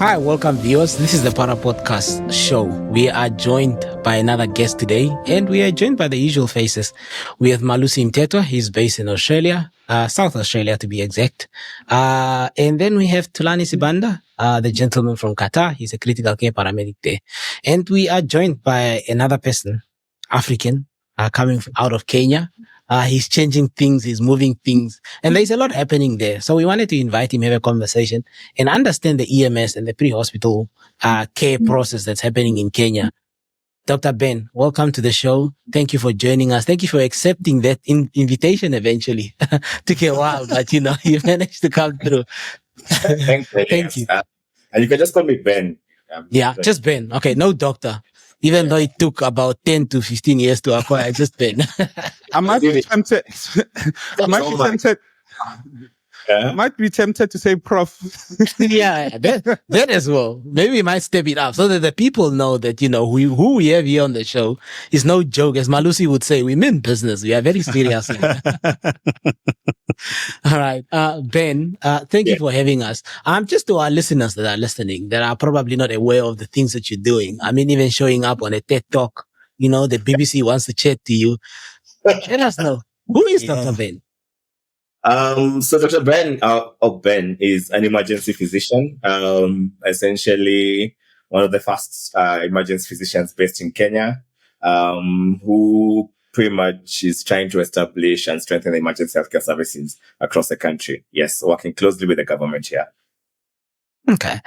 Hi, welcome viewers. This is the Para Podcast show. We are joined by another guest today, and we are joined by the usual faces. We have Malusi Mtetwa. He's based in Australia, South Australia to be exact. And then we have Tulani Sibanda, the gentleman from Qatar. He's a critical care paramedic there. And we are joined by another person, African, coming out of Kenya. He's changing things, he's moving things, and there's a lot happening there. So we wanted to invite him, have a conversation, and understand the EMS and the pre-hospital care process that's happening in Kenya. Dr. Ben, welcome to the show. Thank you for joining us. Thank you for accepting that invitation eventually. Took a while, but you managed to come through. Thank you. And you can just call me Ben. Just Ben. Okay, no doctor. Even though it took about 10 to 15 years to acquire, just Ben. I might be tempted. Might be tempted to say Prof. that as well. Maybe we might step it up so that the people know that, who we have here on the show is no joke. As Malusi would say, we mean business. We are very serious. All right. Ben, thank you for having us. Just to our listeners that are listening, that are probably not aware of the things that you're doing. I mean, even showing up on a TED Talk, the BBC wants to chat to you. Let us know. Who is Dr. Ben? So Dr. Ben is an emergency physician, essentially one of the first emergency physicians based in Kenya, who pretty much is trying to establish and strengthen the emergency healthcare services across the country. Yes, working closely with the government here. Okay.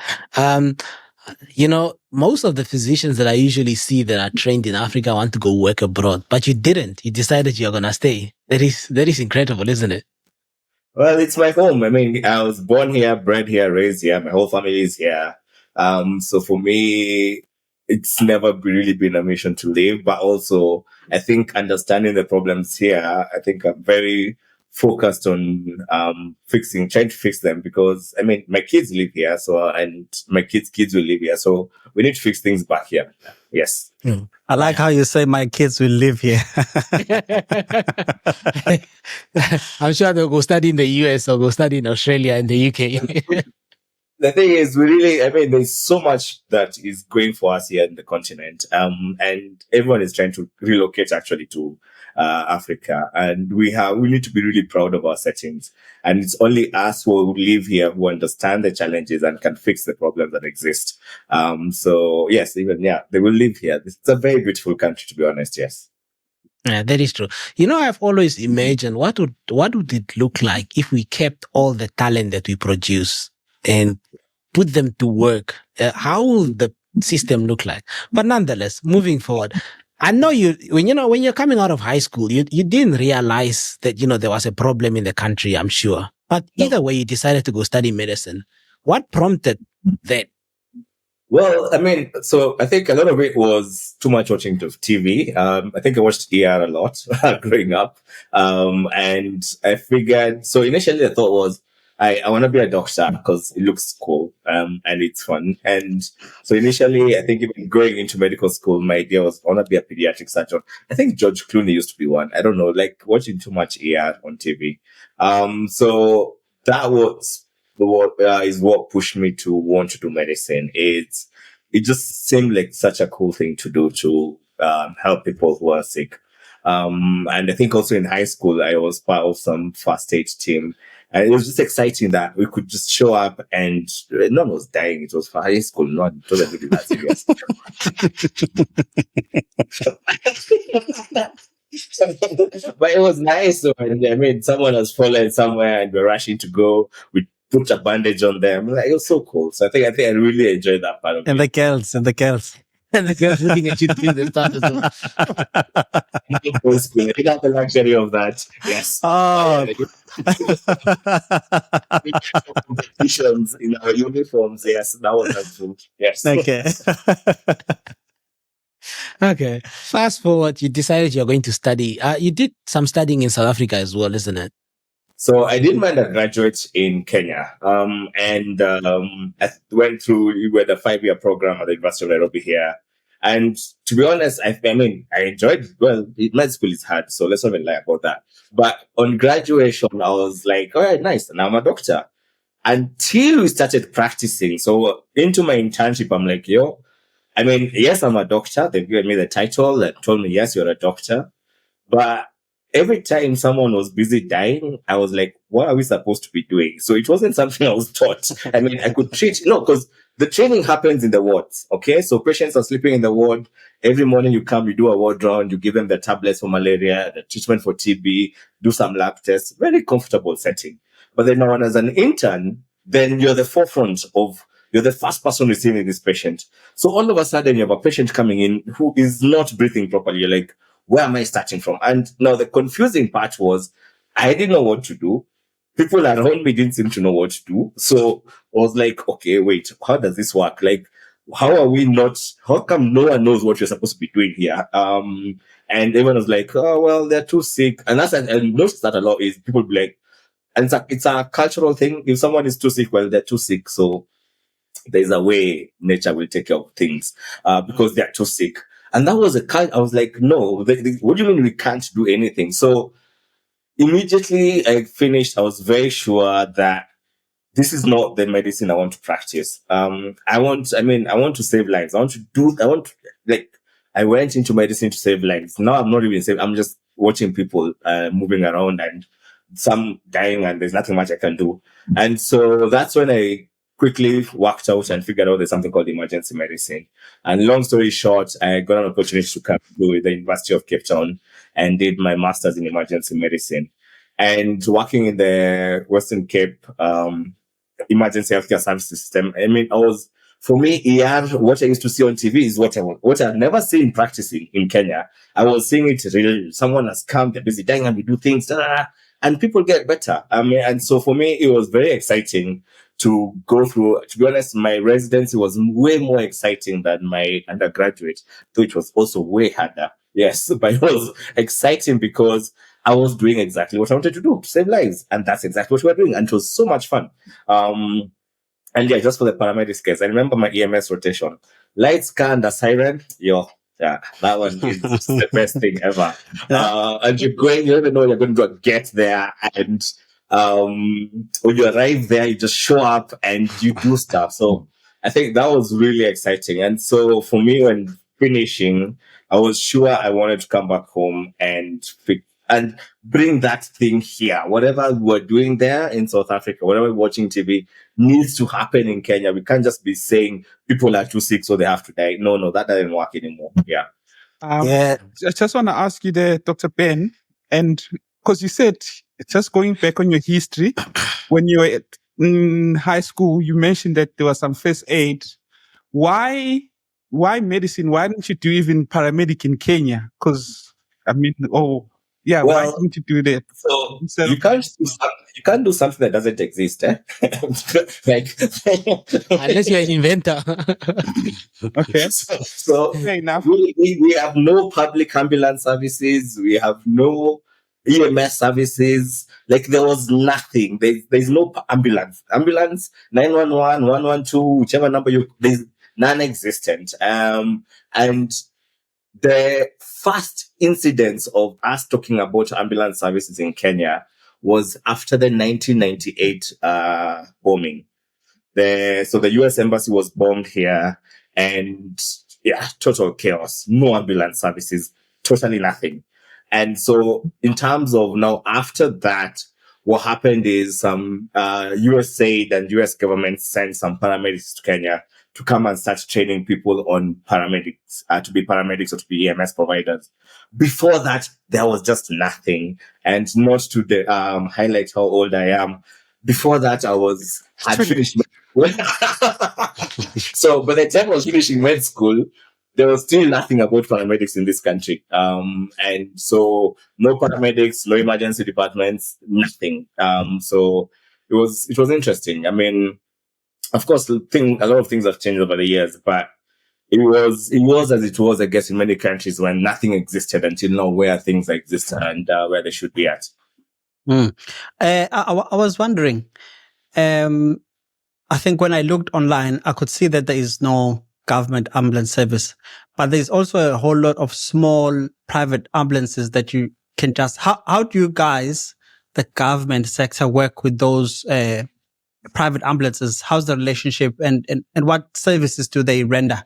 Most of the physicians that I usually see that are trained in Africa want to go work abroad, but you didn't. You decided you're going to stay. That is incredible, isn't it? Well, it's my home. I mean, I was born here, bred here, raised here. My whole family is here. So for me, it's never really been a mission to leave. But also, I think understanding the problems here, I think I'm very focused on trying to fix them, because I mean, my kids live here, and my kids will live here. So we need to fix things back here. Yes. I like how you say my kids will live here. I'm sure they'll go study in the US or go study in Australia and the UK. The thing is, there's so much that is going for us here in the continent. And everyone is trying to relocate actually to Africa. And we need to be really proud of our settings. And it's only us who live here who understand the challenges and can fix the problems that exist. So yes, they will live here. It's a very beautiful country, to be honest. Yes. Yeah, that is true. I've always imagined what would it look like if we kept all the talent that we produce and put them to work. How will the system look like? But nonetheless, moving forward, I know when you're coming out of high school, you didn't realize that, there was a problem in the country, I'm sure. But either way, you decided to go study medicine. What prompted that? Well, so I think a lot of it was too much watching of TV. I think I watched ER a lot growing up. And I figured, so initially the thought was, I want to be a doctor because it looks cool, and it's fun. And so initially, I think even going into medical school, my idea was I want to be a pediatric surgeon. I think George Clooney used to be one. I don't know, like watching too much ER on TV. So that was what pushed me to want to do medicine. It just seemed like such a cool thing to do to help people who are sick. And I think also in high school, I was part of some first aid team. And it was just exciting that we could just show up and no one was dying. It was for high school, not really that serious. But it was nice. Someone was fallen somewhere and we're rushing to go. We put a bandage on them. It was so cool. So I think I really enjoyed that part of it. And the girls. And the girls looking at you through the stars as well. We got the luxury of that. Yes. Oh. Competitions in our uniforms. Yes, that was helpful. Yes. Okay. Okay. Fast forward, you decided you're going to study. You did some studying in South Africa as well, isn't it? So I did my undergraduate in Kenya, and I went through the 5-year program at the University of Nairobi here. And to be honest, I enjoyed it. Well, med school is hard, so let's not even lie about that. But on graduation, I was like, all right, nice. And I'm a doctor. until we started practicing. So into my internship, I'm like, yes, I'm a doctor. They've given me the title and told me, yes, you're a doctor. But every time someone was busy dying, I was like, what are we supposed to be doing? So it wasn't something I was taught. I mean, I could treat, because the training happens in the wards. Okay. So patients are sleeping in the ward. Every morning you come, you do a ward round, you give them the tablets for malaria, the treatment for TB, do some lab tests, very comfortable setting. But then now as an intern, then you're the you're the first person receiving this patient. So all of a sudden you have a patient coming in who is not breathing properly. You're like, where am I starting from? And now the confusing part was I didn't know what to do. People around me didn't seem to know what to do. So I was like, okay, wait, how does this work? Like, how come no one knows what you're supposed to be doing here? And everyone was like, oh, well, they're too sick. And and notice that a lot is people be like, and it's a cultural thing. If someone is too sick, well, they're too sick. So there's a way nature will take care of things, because they're too sick. And that was I was like, no, what do you mean we can't do anything? So immediately I finished, I was very sure that this is not the medicine I want to practice. I want to save lives. I went into medicine to save lives. Now I'm not even saving, I'm just watching people moving around and some dying, and there's nothing much I can do. And so that's when I quickly worked out and figured out there's something called emergency medicine. And long story short, I got an opportunity to come to the University of Cape Town and did my master's in emergency medicine. And working in the Western Cape emergency healthcare service system, for me, ER, what I used to see on TV is what I've never seen practicing in Kenya. I was seeing it really, someone has come, they're busy dying, and we do things, and people get better. And so for me, it was very exciting to go through. To be honest, my residency was way more exciting than my undergraduate, though it was also way harder. Yes, but it was exciting because I was doing exactly what I wanted to do, to save lives. And that's exactly what we were doing. And it was so much fun. And yeah, just for the paramedics case, I remember my EMS rotation. Lights, car, and a siren. Yeah, that one is the best thing ever. And you don't even know you're going to get there. And when you arrive there, you just show up and you do stuff. So I think that was really exciting. And so for me, when finishing, I was sure I wanted to come back home and bring that thing here. Whatever we're doing there in South Africa, whatever we're watching TV needs to happen in Kenya. We can't just be saying people are too sick, so they have to die. No, that doesn't work anymore. Yeah. I just want to ask you there, Dr. Ben, and because you said, just going back on your history, when you were in high school, you mentioned that there was some first aid. Why medicine? Why didn't you do even paramedic in Kenya? Because, why didn't you do that? So you can't do something that doesn't exist, eh? Unless you're an inventor. Okay. So fair enough. We have no public ambulance services. We have no EMS services. Like there was nothing. There's no ambulance. Ambulance 911, 112, whichever number there's non-existent. And the first incidence of us talking about ambulance services in Kenya was after the 1998 bombing. So the US embassy was bombed here, and yeah, total chaos. No ambulance services, totally nothing. And so in terms of now after that, what happened is some USAID and US government sent some paramedics to Kenya to come and start training people on paramedics, to be paramedics or to be EMS providers. Before that, there was just nothing. And not to highlight how old I am, before that, had finished. So by the time I was finishing med school, there was still nothing about paramedics in this country. And so no paramedics, no emergency departments, nothing. So it was interesting. I mean, of course, a lot of things have changed over the years, but it was as it was, I guess, in many countries when nothing existed until now, where things exist and where they should be at. I was wondering, I think when I looked online, I could see that there is no government ambulance service, but there's also a whole lot of small private ambulances that you can just, how do you guys, the government sector, work with those private ambulances? How's the relationship, and what services do they render?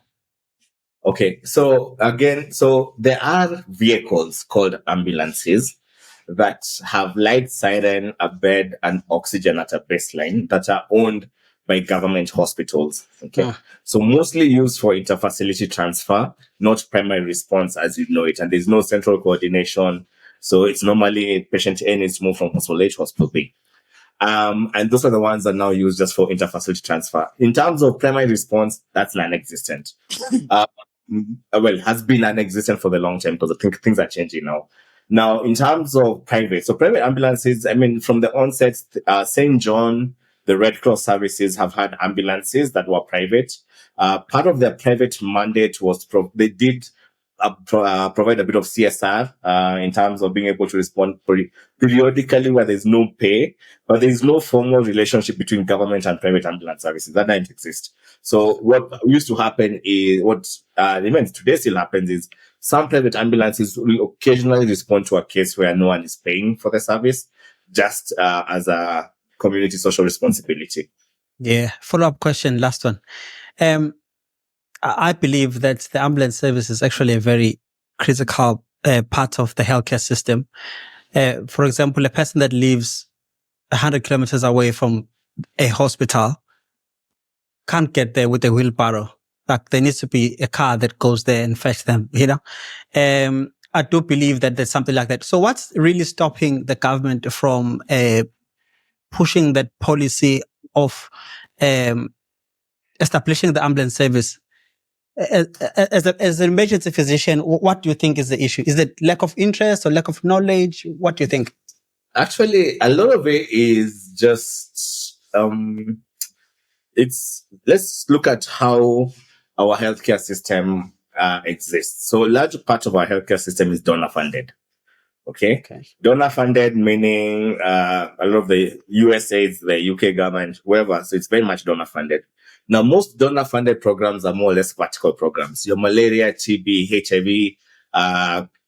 Okay, so again, so there are vehicles called ambulances that have light, siren, a bed, and oxygen at a baseline that are owned by government hospitals. Okay, so mostly used for interfacility transfer, not primary response as you know it, and there's no central coordination. So it's normally patient A needs to move from hospital A to hospital B. And those are the ones that are now used just for interfacility transfer. In terms of primary response, that's non-existent. Well, has been non-existent for the long term because I think things are changing now. Now, in terms of private, so private ambulances, I mean, from the onset, St. John, the Red Cross services have had ambulances that were private. Part of their private mandate was they did provide a bit of CSR in terms of being able to respond periodically where there's no pay, but there's no formal relationship between government and private ambulance services. That doesn't exist. So what used to happen is today still happens is some private ambulances will occasionally respond to a case where no one is paying for the service, just as a community social responsibility. Yeah. Follow-up question, last one. I believe that the ambulance service is actually a very critical part of the healthcare system. For example, a person that lives 100 kilometers away from a hospital can't get there with a wheelbarrow. Like, there needs to be a car that goes there and fetch them, you know? I do believe that there's something like that. So what's really stopping the government from pushing that policy of establishing the ambulance service? As an emergency physician, what do you think is the issue? Is it lack of interest or lack of knowledge? What do you think? Actually, a lot of it is just let's look at how our healthcare system exists. So a large part of our healthcare system is donor funded. Okay. Donor funded meaning a lot of the USAID, the UK government, wherever. So it's very much donor funded. Now, most donor funded programs are more or less vertical programs. Your malaria, TB, HIV,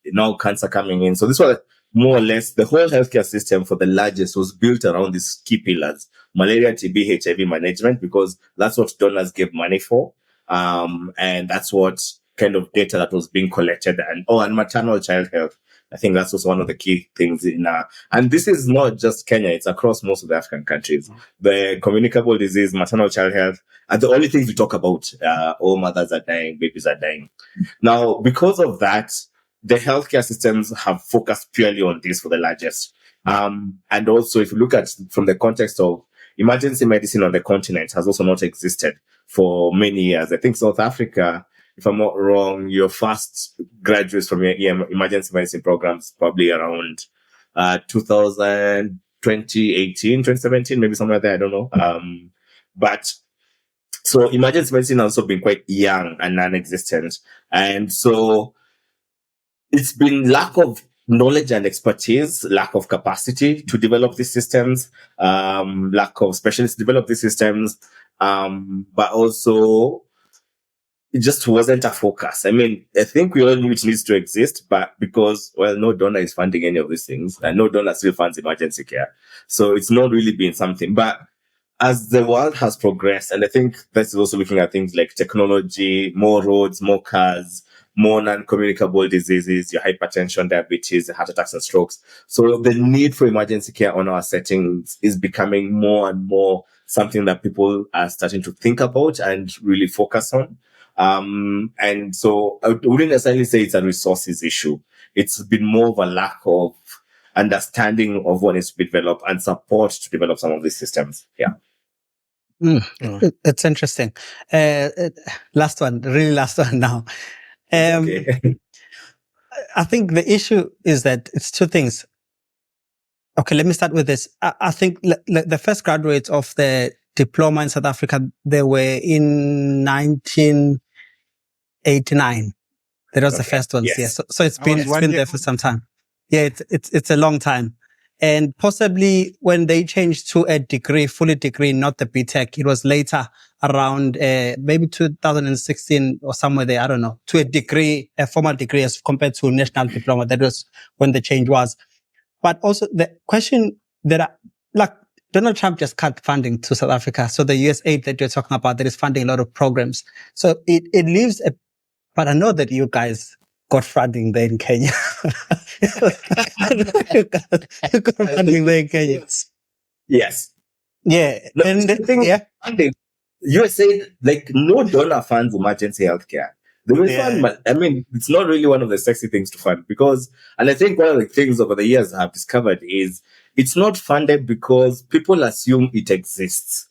now cancer coming in. So this was more or less the whole healthcare system for the largest was built around these key pillars: malaria, TB, HIV management, because that's what donors gave money for. And that's what kind of data that was being collected, and maternal child health. I think that's also one of the key things and this is not just Kenya, it's across most of the African countries. The communicable disease, maternal child health are the only things we talk about. All mothers are dying, babies are dying. Now, because of that, the healthcare systems have focused purely on this for the largest. And also, if you look at from the context of emergency medicine on the continent has also not existed for many years. I think South Africa, if I'm not wrong, your first graduates from your emergency medicine programs probably around 2018, 2017, maybe somewhere there, I don't know. But so emergency medicine has also been quite young and non-existent. And so it's been lack of knowledge and expertise, lack of capacity to develop these systems, lack of specialists to develop these systems, but also it just wasn't a focus. I mean, I think we all knew it needs to exist, but because, well, no donor is funding any of these things, and no donor still funds emergency care. So it's not really been something. But as the world has progressed, and I think that's also looking at things like technology, more roads, more cars, more non-communicable diseases, your hypertension, diabetes, heart attacks and strokes. So the need for emergency care on our settings is becoming more and more something that people are starting to think about and really focus on. And so I wouldn't necessarily say it's a resources issue. It's been more of a lack of understanding of what needs to be developed and support to develop some of these systems. Yeah. It's interesting. Last one, really last one now. Okay. I think the issue is that it's two things. Okay, let me start with this. I think the first graduates of the diploma in South Africa, they were in 1989. That was the first ones. Yes. Yeah. So it's been there for some time. Yeah, it's a long time. And possibly when they changed to a degree, fully degree, not the BTech, it was later around maybe 2016 or somewhere there, I don't know, to a degree, a formal degree as compared to national diploma. That was when the change was. But also the question that Donald Trump just cut funding to South Africa. So the USAID that you're talking about, that is funding a lot of programs. So it leaves but I know that you guys got funding there in Kenya. I know you got funding there in Kenya. Yes. Yeah. No, And the thing, yeah. funding, USA, like, no donor funds emergency healthcare. They will fund, but I mean, it's not really one of the sexy things to fund because, and I think one of the things over the years I've discovered is it's not funded because people assume it exists.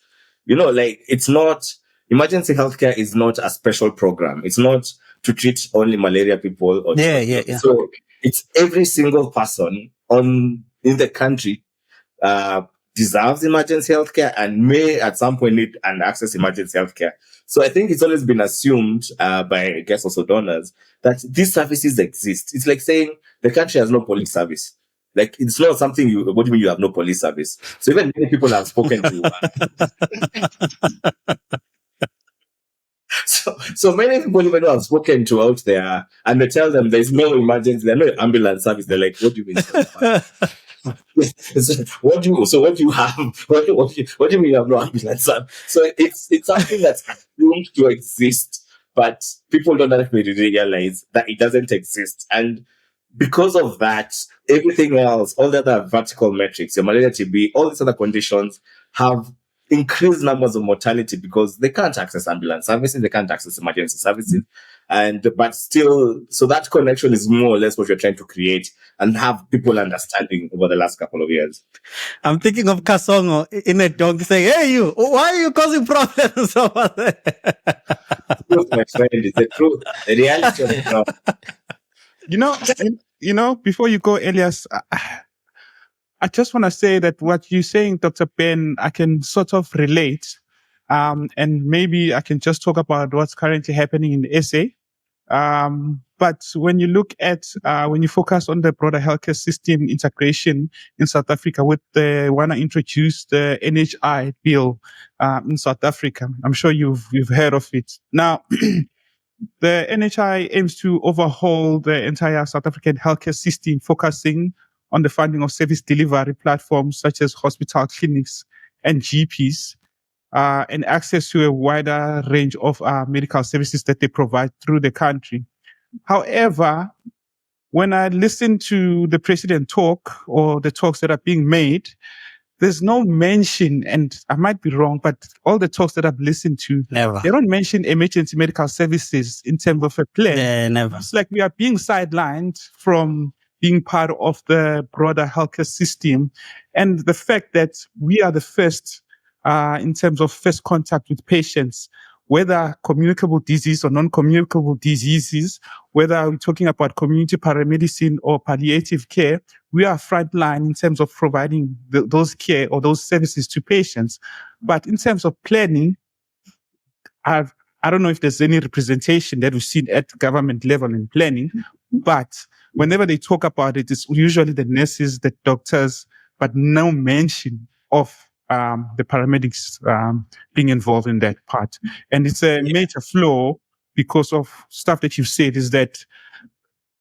You know, like, it's not, emergency healthcare is not a special program. It's not to treat only malaria people or Yeah. So it's every single person in the country deserves emergency healthcare and may at some point need and access emergency healthcare. So I think it's always been assumed by, I guess, also donors that these services exist. It's like saying the country has no police service. Like, it's not something what do you mean you have no police service? So even many people have spoken to. So many people even have spoken to out there and they tell them there's no emergency, there's no ambulance service. They're like, what do you mean? What do you have? What do you mean you have no ambulance service? So it's something that's assumed to exist, but people don't actually realize that it doesn't exist. And because of that, everything else, all the other vertical metrics, your malaria, TB, all these other conditions have increased numbers of mortality because they can't access ambulance services, they can't access emergency services. But still, so that connection is more or less what you're trying to create and have people understanding over the last couple of years. I'm thinking of Kasongo in a dog saying, hey, you, why are you causing problems over there? My friend, it's the truth. The reality of it. You know, before you go, Elias, I just want to say that what you're saying, Dr. Ben, I can sort of relate. And maybe I can just talk about what's currently happening in SA. But when you look at, when you focus on the broader healthcare system integration in South Africa with when I introduced the NHI bill, in South Africa, I'm sure you've heard of it. Now, the NHI aims to overhaul the entire South African healthcare system, focusing on the funding of service delivery platforms such as hospital clinics and GPs, and access to a wider range of medical services that they provide through the country. However, when I listen to the president talk or the talks that are being made, there's no mention, and I might be wrong, but all the talks that I've listened to, they don't mention emergency medical services in terms of a plan. Yeah, never. It's like we are being sidelined from being part of the broader healthcare system. And the fact that we are the first, in terms of first contact with patients, whether communicable disease or non-communicable diseases, whether we're talking about community paramedicine or palliative care, we are frontline in terms of providing those care or those services to patients. But in terms of planning, I don't know if there's any representation that we've seen at government level in planning, but whenever they talk about it, it's usually the nurses, the doctors, but no mention of the paramedics being involved in that part. And it's a major flaw because of stuff that you've said, is that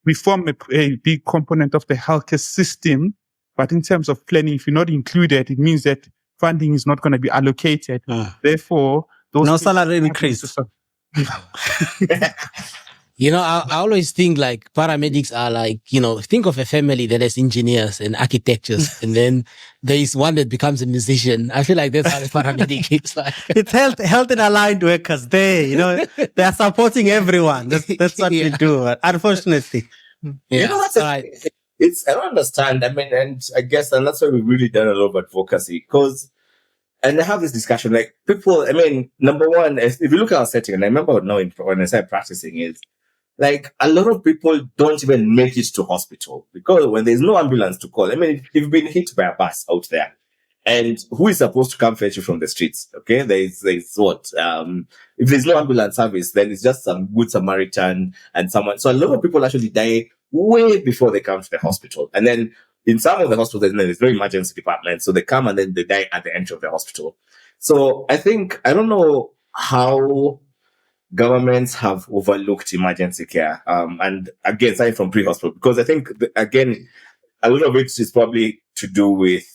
we form a big component of the healthcare system, but in terms of planning, if you're not included, it means that funding is not going to be allocated. Therefore, those no salary increase. You know, I always think like paramedics are like, you know, think of a family that has engineers and architects, and then there is one that becomes a musician. I feel like that's how the paramedic is like. It's health and allied workers. They are supporting everyone. That's what we do. Unfortunately. You know, that's right. I don't understand. I mean, and I guess, and that's why we've really done a lot of advocacy, because, and I have this discussion, like people, I mean, number one, if you look at our setting, and I remember now when I started practicing is, like, a lot of people don't even make it to hospital because when there's no ambulance to call, I mean, if you've been hit by a bus out there, and who is supposed to come fetch you from the streets? Okay, there's what? If there's no ambulance service, then it's just some good Samaritan and someone. So a lot of people actually die way before they come to the hospital. And then in some of the hospitals, there's no emergency department, so they come and then they die at the entry of the hospital. So I don't know how governments have overlooked emergency care. And again, starting from pre-hospital, because I think, again, a lot of it is probably to do with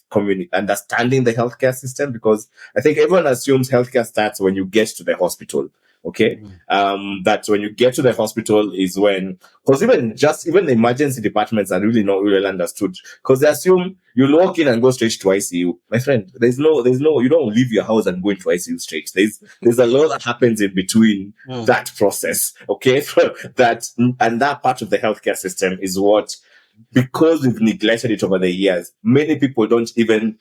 understanding the healthcare system, because I think everyone assumes healthcare starts when you get to the hospital. Okay. That when you get to the hospital is when, because even the emergency departments are really not really understood, because they assume you'll walk in and go straight to ICU. My friend, there's no, you don't leave your house and go into ICU straight. There's a lot that happens in between that process. Okay. And that part of the healthcare system is what, because we've neglected it over the years, many people don't even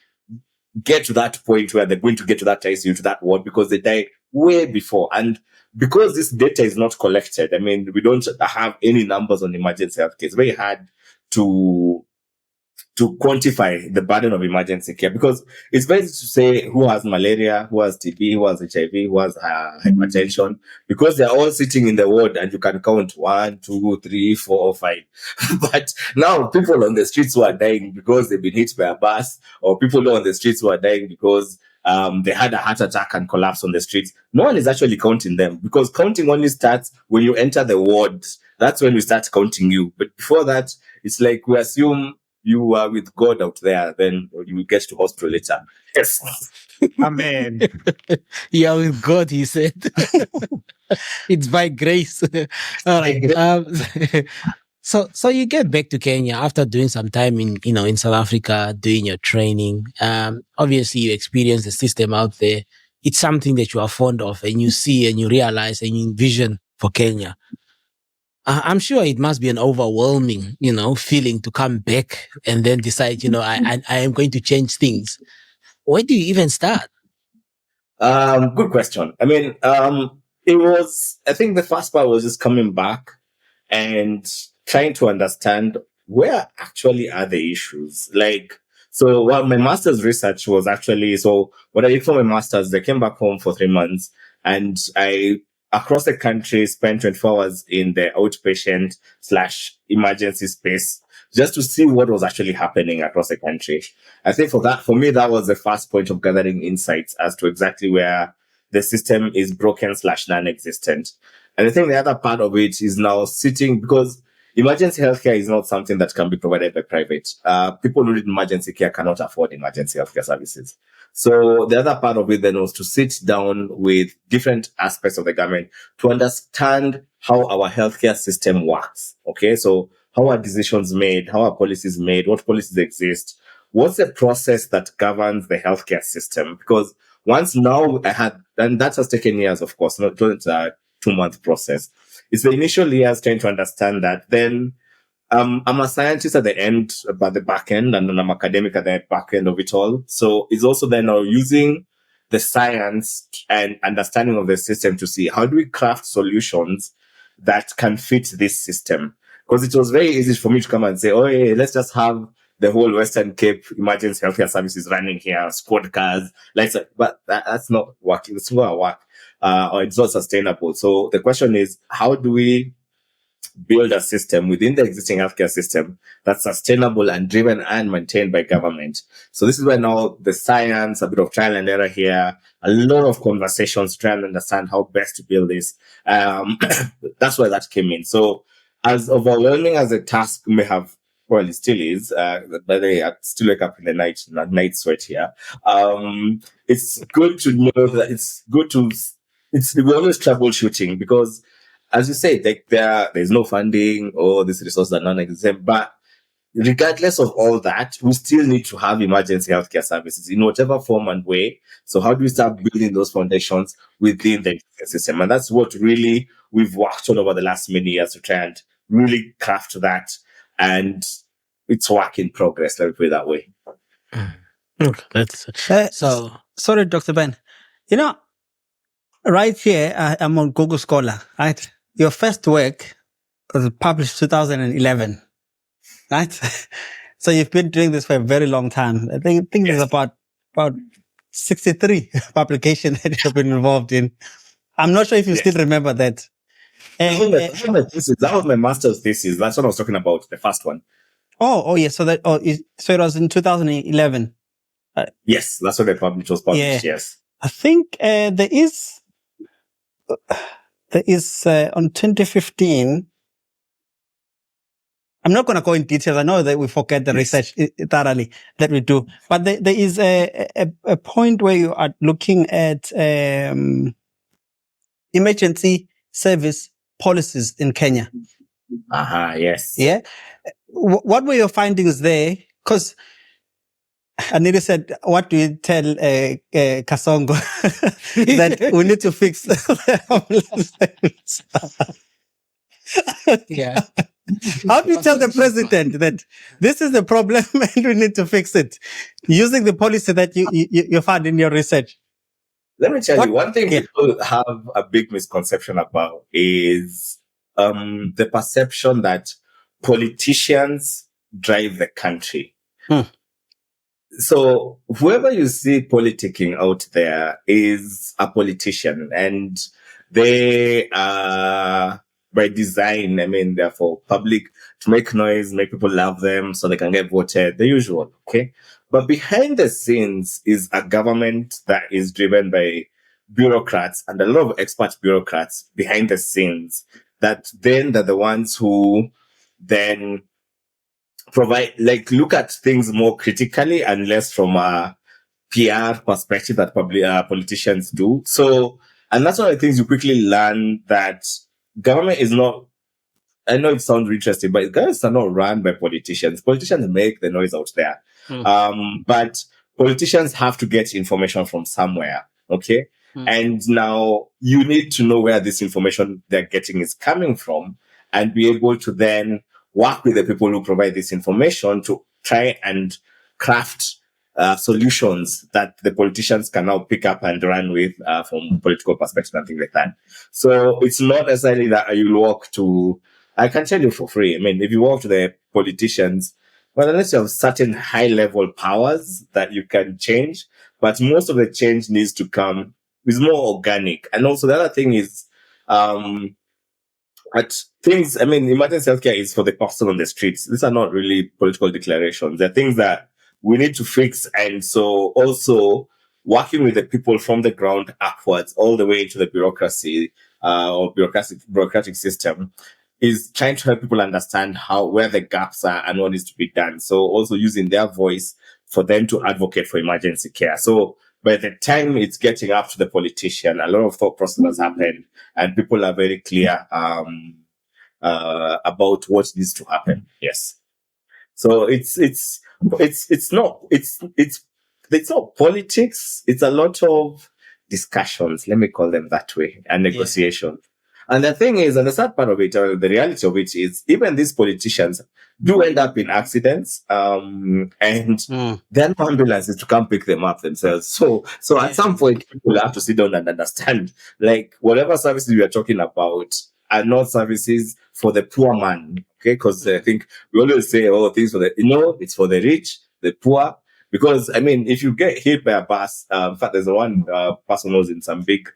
get to that point where they're going to get to that ICU, to that ward, because they die way before. And because this data is not collected, I mean, we don't have any numbers on emergency healthcare. It's very hard to quantify the burden of emergency care, because it's better to say who has malaria, who has TB, who has HIV, who has hypertension, because they're all sitting in the ward and you can count 1, 2, 3, 4, 5. But now people on the streets who are dying because they've been hit by a bus, or people on the streets who are dying because they had a heart attack and collapsed on the streets, no one is actually counting them, because counting only starts when you enter the ward. That's when we start counting you. But before that, it's like we assume you are with God out there, then you will get to hospital later. Yes. Amen. You are with God, he said. It's by grace. All right. So you get back to Kenya after doing some time in South Africa, doing your training. Obviously you experience the system out there. It's something that you are fond of, and you see and you realize and you envision for Kenya. I'm sure it must be an overwhelming, feeling to come back and then decide, I am going to change things. Where do you even start? Good question. I mean, I think the first part was just coming back and trying to understand where actually are the issues. My master's research was actually, what I did for my master's, I came back home for 3 months, and across the country, spent 24 hours in the outpatient / emergency space, just to see what was actually happening across the country. I think for me, that was the first point of gathering insights as to exactly where the system is broken / non-existent. And I think the other part of it is now sitting, because emergency healthcare is not something that can be provided by private. People who need emergency care cannot afford emergency healthcare services. So the other part of it then was to sit down with different aspects of the government to understand how our healthcare system works. Okay. So how are decisions made? How are policies made? What policies exist? What's the process that governs the healthcare system? Because once now and that has taken years, of course, not a 2-month process. It's the initial years trying to understand that. Then I'm a scientist at the end, but the back end, and then I'm academic at the back end of it all. So it's also then now using the science and understanding of the system to see how do we craft solutions that can fit this system. Because it was very easy for me to come and say, oh, hey, let's just have the whole Western Cape emergency healthcare services running here, squad cars. But that's not working. It's not work. Or it's not sustainable. So the question is, how do we build a system within the existing healthcare system that's sustainable and driven and maintained by government? So this is where now the science, a bit of trial and error here, a lot of conversations trying to understand how best to build this. That's where that came in. So as overwhelming as the task may have, well, it still is. By the way, I still wake up in the night sweat here. It's good to know that we're always troubleshooting, because as you say, there's no funding or these resources are non-existent. But regardless of all that, we still need to have emergency healthcare services in whatever form and way. So how do we start building those foundations within the system? And that's what really we've worked on over the last many years to try and really craft that. And it's work in progress, let me put it that way. Okay, that's sorry, Dr. Ben. Right here, I'm on Google Scholar, right? Your first work was published 2011, right? So you've been doing this for a very long time. I think there's about 63 publications that you've been involved in. I'm not sure if you still remember that. That was my master's thesis. That's what I was talking about, the first one. Oh, yeah. So it was in 2011. Yes, that's when it was published. Yes. I think there is on 2015. I'm not going to go in details. I know that we forget the research thoroughly that we do, but there is a point where you are looking at emergency service policies in Kenya. Yes. Yeah. What were your findings there? Because Anita said, what do you tell Kasongo? That we need to fix the ambulance. Yeah. How do you tell the president that this is the problem and we need to fix it using the policy that you found in your research? Let me tell you, one thing Yeah. people have a big misconception about is the perception that politicians drive the country. So whoever you see politicking out there is a politician, and they are by design. I mean, they're for public, to make noise, make people love them so they can get voted, the usual. Okay. But behind the scenes is a government that is driven by bureaucrats, and a lot of expert bureaucrats behind the scenes that then they're the ones who then provide, like, look at things more critically and less from a PR perspective that probably politicians do. So, and that's one of the things you quickly learn, that government is not, I know it sounds interesting, but governments are not run by politicians. Politicians make the noise out there. But politicians have to get information from somewhere. Okay. And now you need to know where this information they're getting is coming from and be able to then work with the people who provide this information to try and craft solutions that the politicians can now pick up and run with from political perspective and things like that. So it's not necessarily that you walk to, I can tell you for free. I mean, if you walk to the politicians, well, unless you have certain high level powers that you can change, but most of the change needs to come, is more organic. And also the other thing is, at things, I mean, emergency healthcare is for the person on the streets. These are not really political declarations. They're things that we need to fix. And so also working with the people from the ground upwards, all the way into the bureaucracy, or bureaucratic system, is trying to help people understand where the gaps are and what needs to be done. So also using their voice for them to advocate for emergency care. So by the time it's getting up to the politician, a lot of thought process has happened, and people are very clear about what needs to happen. Yes. So it's not politics. It's a lot of discussions. Let me call them that way, and negotiation. Yeah. And the thing is, and the sad part of it, or the reality of it is, even these politicians do end up in accidents, and there are no ambulances to come pick them up themselves. So at some point, people have to sit down and understand, like, whatever services we are talking about are not services for the poor man. Okay. Cause I think we always say, things for it's for the rich, the poor. Because, I mean, if you get hit by a bus, in fact, there's one person who was in some big,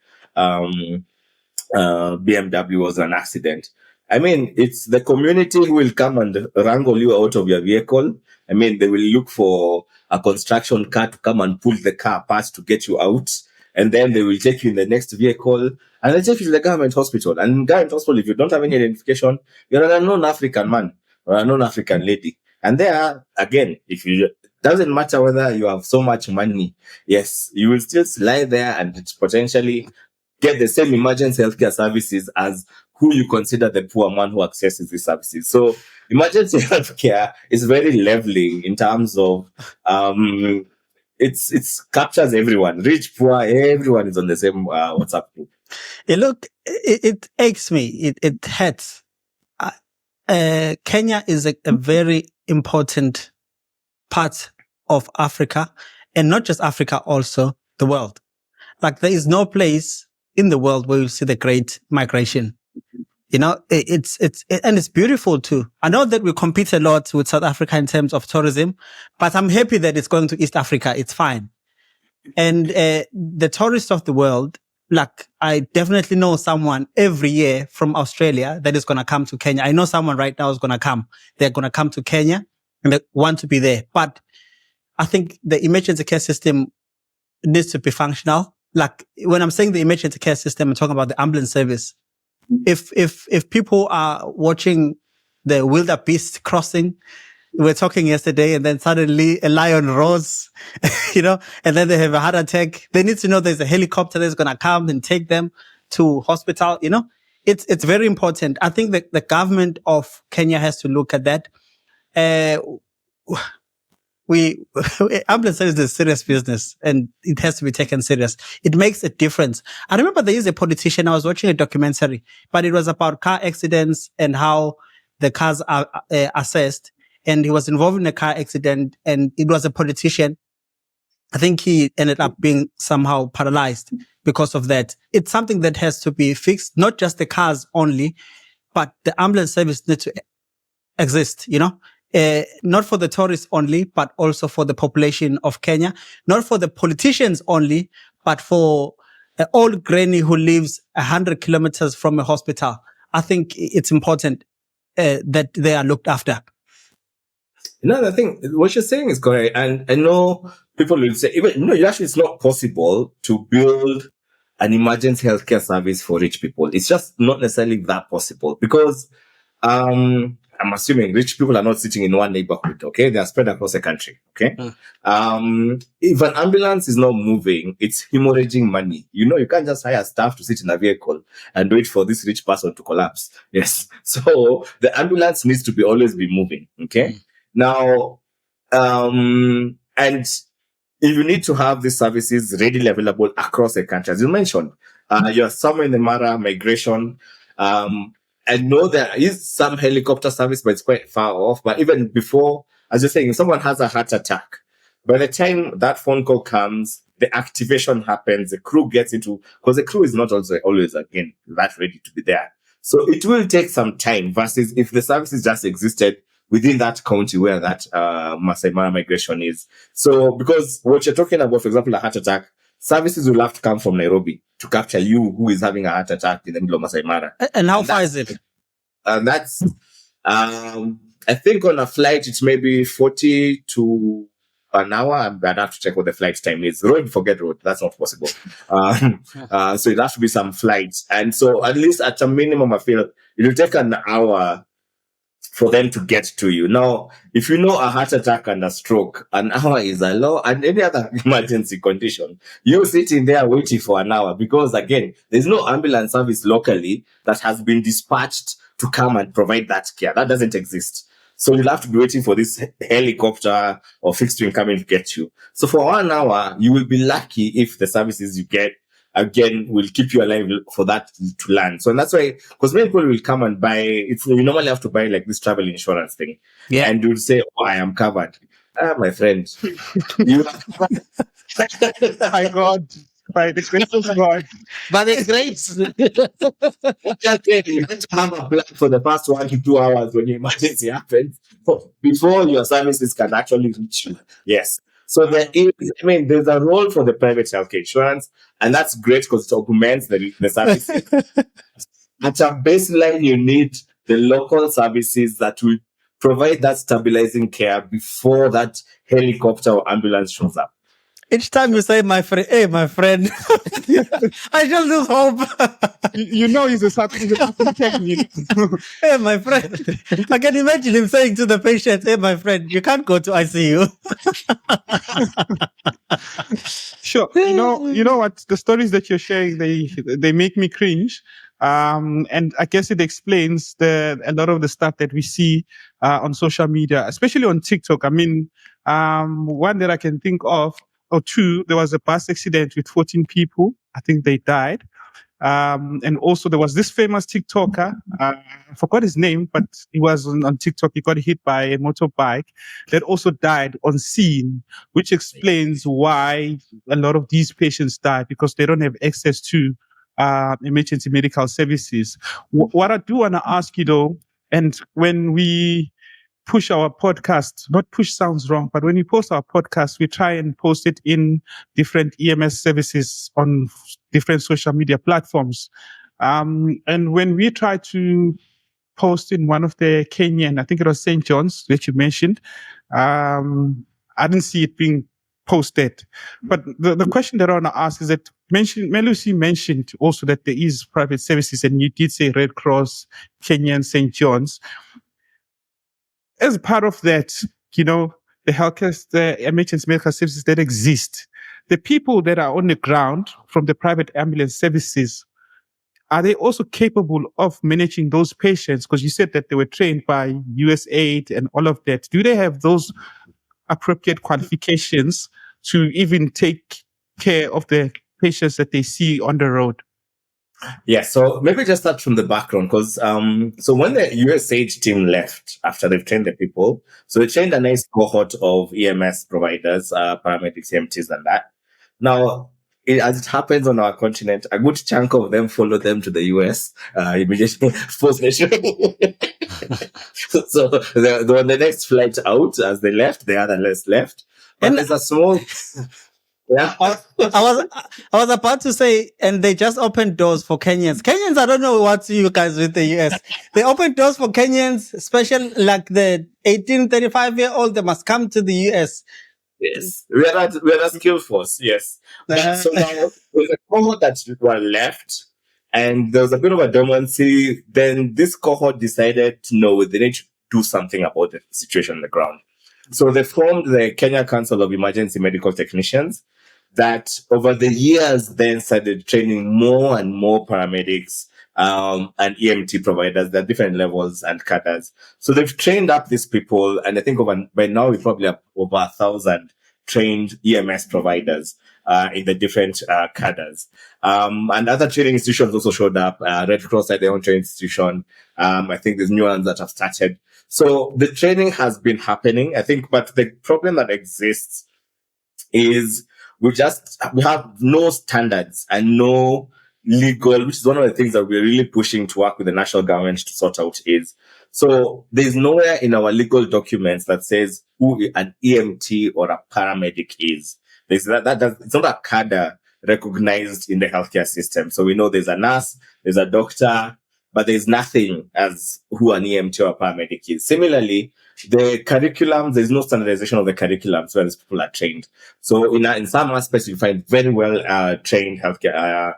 BMW was an accident. I mean, it's the community who will come and wrangle you out of your vehicle. I mean, they will look for a construction car to come and pull the car apart to get you out. And then they will take you in the next vehicle and they take you to the government hospital. And in government hospital, if you don't have any identification, you're an unknown African man or an unknown African lady. And there, again, doesn't matter whether you have so much money. Yes, you will still lie there and potentially get the same emergency healthcare services as who you consider the poor man who accesses these services. So emergency healthcare is very leveling in terms of, it's captures everyone, rich, poor, everyone is on the same WhatsApp group. It aches me. It hurts. Kenya is a very important part of Africa, and not just Africa, also the world. Like, there is no place in the world where you see the great migration. You know, it's beautiful too. I know that we compete a lot with South Africa in terms of tourism, but I'm happy that it's going to East Africa. It's fine. And the tourists of the world, like, I definitely know someone every year from Australia that is going to come to Kenya. I know someone right now is going to come. They're going to come to Kenya and they want to be there. But I think the emergency care system needs to be functional. Like, when I'm saying the emergency care system, I'm talking about the ambulance service. If people are watching the wildebeest crossing. We were talking yesterday, and then suddenly a lion roars, and then they have a heart attack. They need to know there's a helicopter that's going to come and take them to hospital. It's very important. I think that the government of Kenya has to look at that. Ambulance service is a serious business, and it has to be taken serious. It makes a difference. I remember there is a politician, I was watching a documentary, but it was about car accidents and how the cars are assessed. And he was involved in a car accident, and it was a politician. I think he ended up being somehow paralyzed because of that. It's something that has to be fixed, not just the cars only, but the ambulance service needs to exist, not for the tourists only, but also for the population of Kenya, not for the politicians only, but for an old granny who lives 100 kilometers from a hospital. I think it's important that they are looked after. I think what you're saying is correct. And I know people will say, actually it's not possible to build an emergency healthcare service for rich people. It's just not necessarily that possible because, I'm assuming rich people are not sitting in one neighborhood, okay? They are spread across the country, okay? If an ambulance is not moving, it's hemorrhaging money. You can't just hire staff to sit in a vehicle and wait for this rich person to collapse. Yes. So the ambulance needs to always be moving, okay? Now, and if you need to have these services readily available across the country, as you mentioned, you're somewhere in the Mara migration, I know there is some helicopter service, but it's quite far off. But even before, as you're saying, if someone has a heart attack, by the time that phone call comes, the activation happens, the crew gets into, because the crew is not also always, again, that ready to be there. So it will take some time versus if the services just existed within that county where that Masai Mara migration is. So because what you're talking about, for example, a heart attack, services will have to come from Nairobi to capture you who is having a heart attack in the middle of Masai Mara. And how far is it? And that's, I think on a flight, it's maybe 40 to an hour. I'd have to check what the flight time is. Forget road. That's not possible. So it has to be some flights. And so at least at a minimum, I feel it'll take an hour for them to get to you. Now, if you know a heart attack and a stroke, an hour is a lot, and any other emergency condition, you're sitting there waiting for an hour because, again, there's no ambulance service locally that has been dispatched to come and provide that care. That doesn't exist. So you'll have to be waiting for this helicopter or fixed wing coming to get you. So for 1 hour, you will be lucky if the services you get, again, will keep you alive for that to land. So that's why, because many people will come and buy, you normally have to buy like this travel insurance thing. Yeah. And you'll say, oh, I am covered. My friend. You My God. By the grace of God. By the grace. You need to have a plan for the first 1 to 2 hours when your emergency happens before your services can actually reach you. Yes. So there's a role for the private healthcare insurance, and that's great because it augments the services. At a baseline, you need the local services that will provide that stabilizing care before that helicopter or ambulance shows up. Each time you say, my friend, hey, my friend, I just lose hope. He's a technique. Hey, my friend. I can imagine him saying to the patient, hey, my friend, you can't go to ICU. Sure. You know what? The stories that you're sharing, they make me cringe. And I guess it explains a lot of the stuff that we see on social media, especially on TikTok. I mean, one that I can think of, or two, there was a bus accident with 14 people. I think they died. And also there was this famous TikToker, I forgot his name, but he was on TikTok. He got hit by a motorbike that also died on scene, which explains why a lot of these patients die, because they don't have access to emergency medical services. What I do want to ask you though, and when we push our podcast, not push sounds wrong, but when we post our podcast, we try and post it in different EMS services on different social media platforms. And when we try to post in one of the Kenyan, I think it was St. John's that you mentioned, I didn't see it being posted. But the question that I want to ask is that Melusi mentioned also that there is private services, and you did say Red Cross, Kenyan, St. John's. as part of that, the healthcare, the emergency medical services that exist, the people that are on the ground from the private ambulance services, are they also capable of managing those patients? Because you said that they were trained by USAID and all of that. Do they have those appropriate qualifications to even take care of the patients that they see on the road? Yeah, so maybe just start from the background because so when the USAID team left after they've trained the people, so they trained a nice cohort of EMS providers, paramedics, EMTs, and that. Now, as it happens on our continent, a good chunk of them follow them to the US immediately post their training. So they're on the next flight out. As they left, the other less left. But And there's a small, yeah. I was about to say, and they just opened doors for Kenyans. Kenyans, I don't know what you guys with the US. They opened doors for Kenyans, especially like the 18, 35-year-old, they must come to the US. Yes, we are a skill force. Yes, but so now with a cohort that were left, and there was a bit of a dormancy. Then this cohort decided, no, they need to do something about the situation on the ground. So they formed the Kenya Council of Emergency Medical Technicians. That over the years then started training more and more paramedics and EMT providers. There are different levels and cadres. So they've trained up these people, and I think by now we probably have over 1,000 trained EMS providers in the different cadres. And other training institutions also showed up. Red Cross had their own training institution. I think there's new ones that have started. So the training has been happening, I think, but the problem that exists is we have no standards and no legal, which is one of the things that we're really pushing to work with the national government to sort out is. So there's nowhere in our legal documents that says who an EMT or a paramedic is. It's not a cadre recognized in the healthcare system. So we know there's a nurse, there's a doctor, but there's nothing as who an EMT or a paramedic is. Similarly, the curriculum, there's no standardization of the curriculum, so as people are trained. So in some aspects, you find very well trained healthcare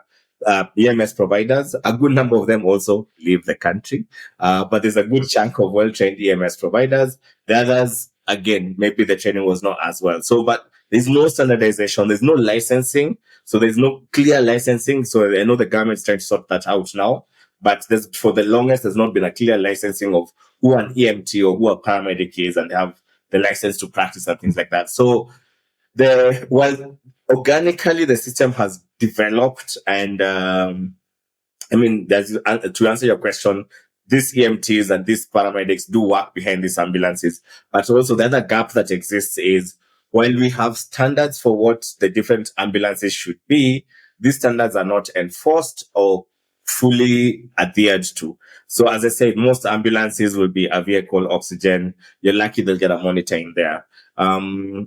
EMS providers. A good number of them also leave the country, but there's a good chunk of well-trained EMS providers. The others, again, maybe the training was not as well. So, but there's no standardization, there's no licensing, so there's no clear licensing. So I know the government's trying to sort that out now. But for the longest, there's not been a clear licensing of who an EMT or who a paramedic is, and they have the license to practice and things like that. So organically the system has developed, and I mean, to answer your question, these EMTs and these paramedics do work behind these ambulances. But also the other gap that exists is while we have standards for what the different ambulances should be, these standards are not enforced or fully adhered to. So as I said, most ambulances will be a vehicle, oxygen. You're lucky they'll get a monitor in there.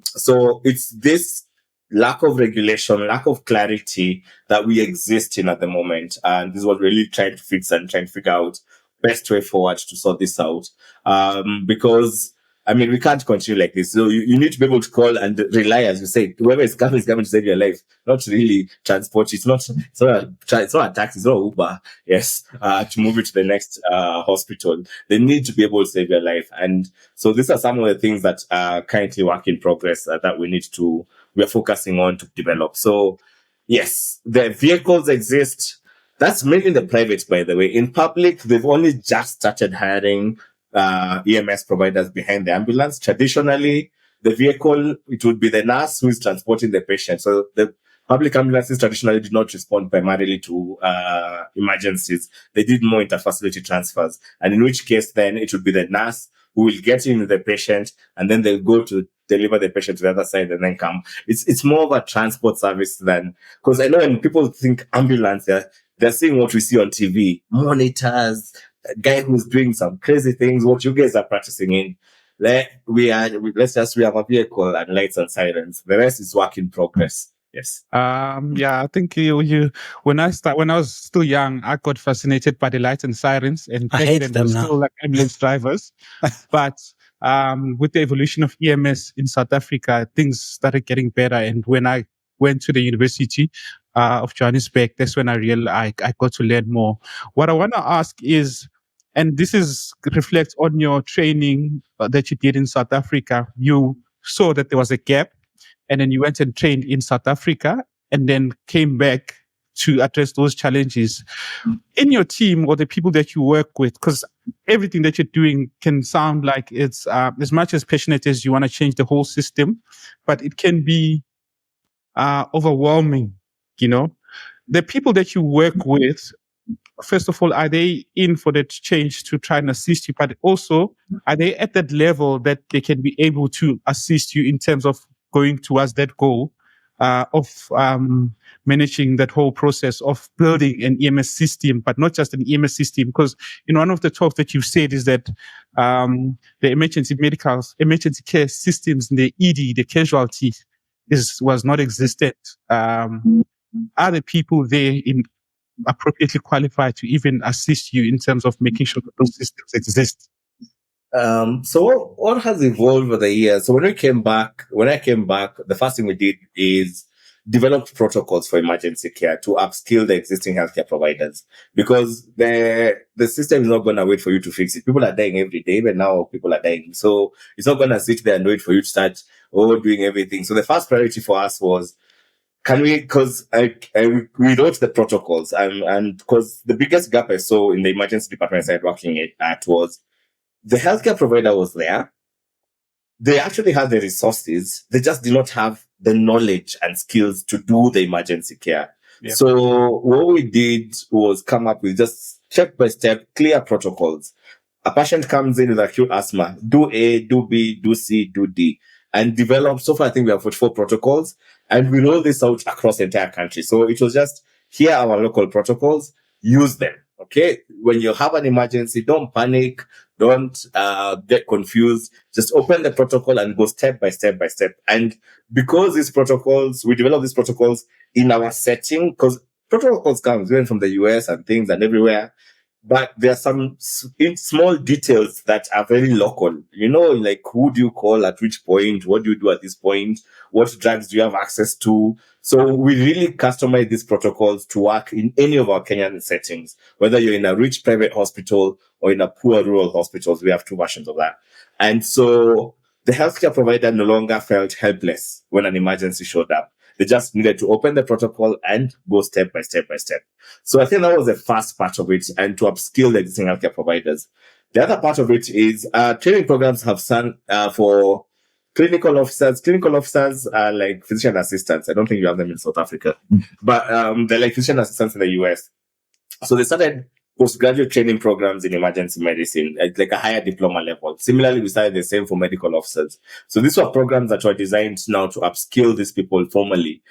So it's this lack of regulation, lack of clarity that we exist in at the moment. And this is what we're really trying to fix and trying to figure out best way forward to sort this out. Because I mean, we can't continue like this. So you need to be able to call and rely, as you say, whoever is coming to save your life, not really transport. It's not a taxi, it's not Uber. Yes. To move you to the next, hospital. They need to be able to save your life. And so these are some of the things that are currently work in progress that we're focusing on to develop. So yes, the vehicles exist. That's mainly in the private, by the way. In public, they've only just started hiring EMS providers behind the ambulance. Traditionally, the vehicle, it would be the nurse who is transporting the patient. So the public ambulances traditionally did not respond primarily to emergencies. They did more interfacility transfers. And in which case, then it would be the nurse who will get in the patient, and then they'll go to deliver the patient to the other side and then come. It's more of a transport service than, because I know when people think ambulance, they're seeing what we see on TV, monitors, a guy who's doing some crazy things, what you guys are practicing in. We have a vehicle and lights and sirens. The rest is work in progress. Yes. Yeah, I think when I was still young, I got fascinated by the lights and sirens, and I hate them now. still like ambulance drivers. But with the evolution of EMS in South Africa, things started getting better. And when I went to the University of Johannesburg, that's when I got to learn more. What I want to ask is, And this reflects on your training that you did in South Africa. You saw that there was a gap, and then you went and trained in South Africa and then came back to address those challenges. In your team or the people that you work with, because everything that you're doing can sound like it's as much as passionate as you want to change the whole system, but it can be overwhelming, you know. The people that you work with, first of all, are they in for that change to try and assist you? But also, are they at that level that they can be able to assist you in terms of going towards that goal of managing that whole process of building an EMS system, but not just an EMS system? Because in one of the talks that you've said is that the emergency care systems in the ED, the casualty, was not existent. Are the people there appropriately qualified to even assist you in terms of making sure that those systems exist? So what has evolved over the years? So when I came back, the first thing we did is develop protocols for emergency care to upskill the existing healthcare providers, because the system is not going to wait for you to fix it. People are dying every day, but now people are dying. So it's not going to sit there and wait for you to start doing everything. So the first priority for us was, because we wrote the protocols, and because the biggest gap I saw in the emergency department I started working at was the healthcare provider was there. They actually had the resources. They just did not have the knowledge and skills to do the emergency care. Yeah. So what we did was come up with just step-by-step clear protocols. A patient comes in with acute asthma, do A, do B, do C, do D, and develop. So far, I think we have 44 protocols, and we roll this out across the entire country. So it was just, here are our local protocols, use them. Okay. When you have an emergency, don't panic. Don't get confused. Just open the protocol and go step by step by step. And because we develop these protocols in our setting, because protocols come even from the US and things and everywhere, but there are some small details that are very local. You know, like who do you call at which point? What do you do at this point? What drugs do you have access to? So we really customize these protocols to work in any of our Kenyan settings, whether you're in a rich private hospital or in a poor rural hospitals. We have two versions of that. And so the healthcare provider no longer felt helpless when an emergency showed up. They just needed to open the protocol and go step by step by step. So I think that was the first part of it, and to upskill the existing healthcare providers. The other part of it is training programs have for clinical officers. Clinical officers are like physician assistants. I don't think you have them in South Africa, but they're like physician assistants in the US. So they started postgraduate training programs in emergency medicine at like a higher diploma level. Similarly, we started the same for medical officers. So these were programs that were designed now to upskill these people formally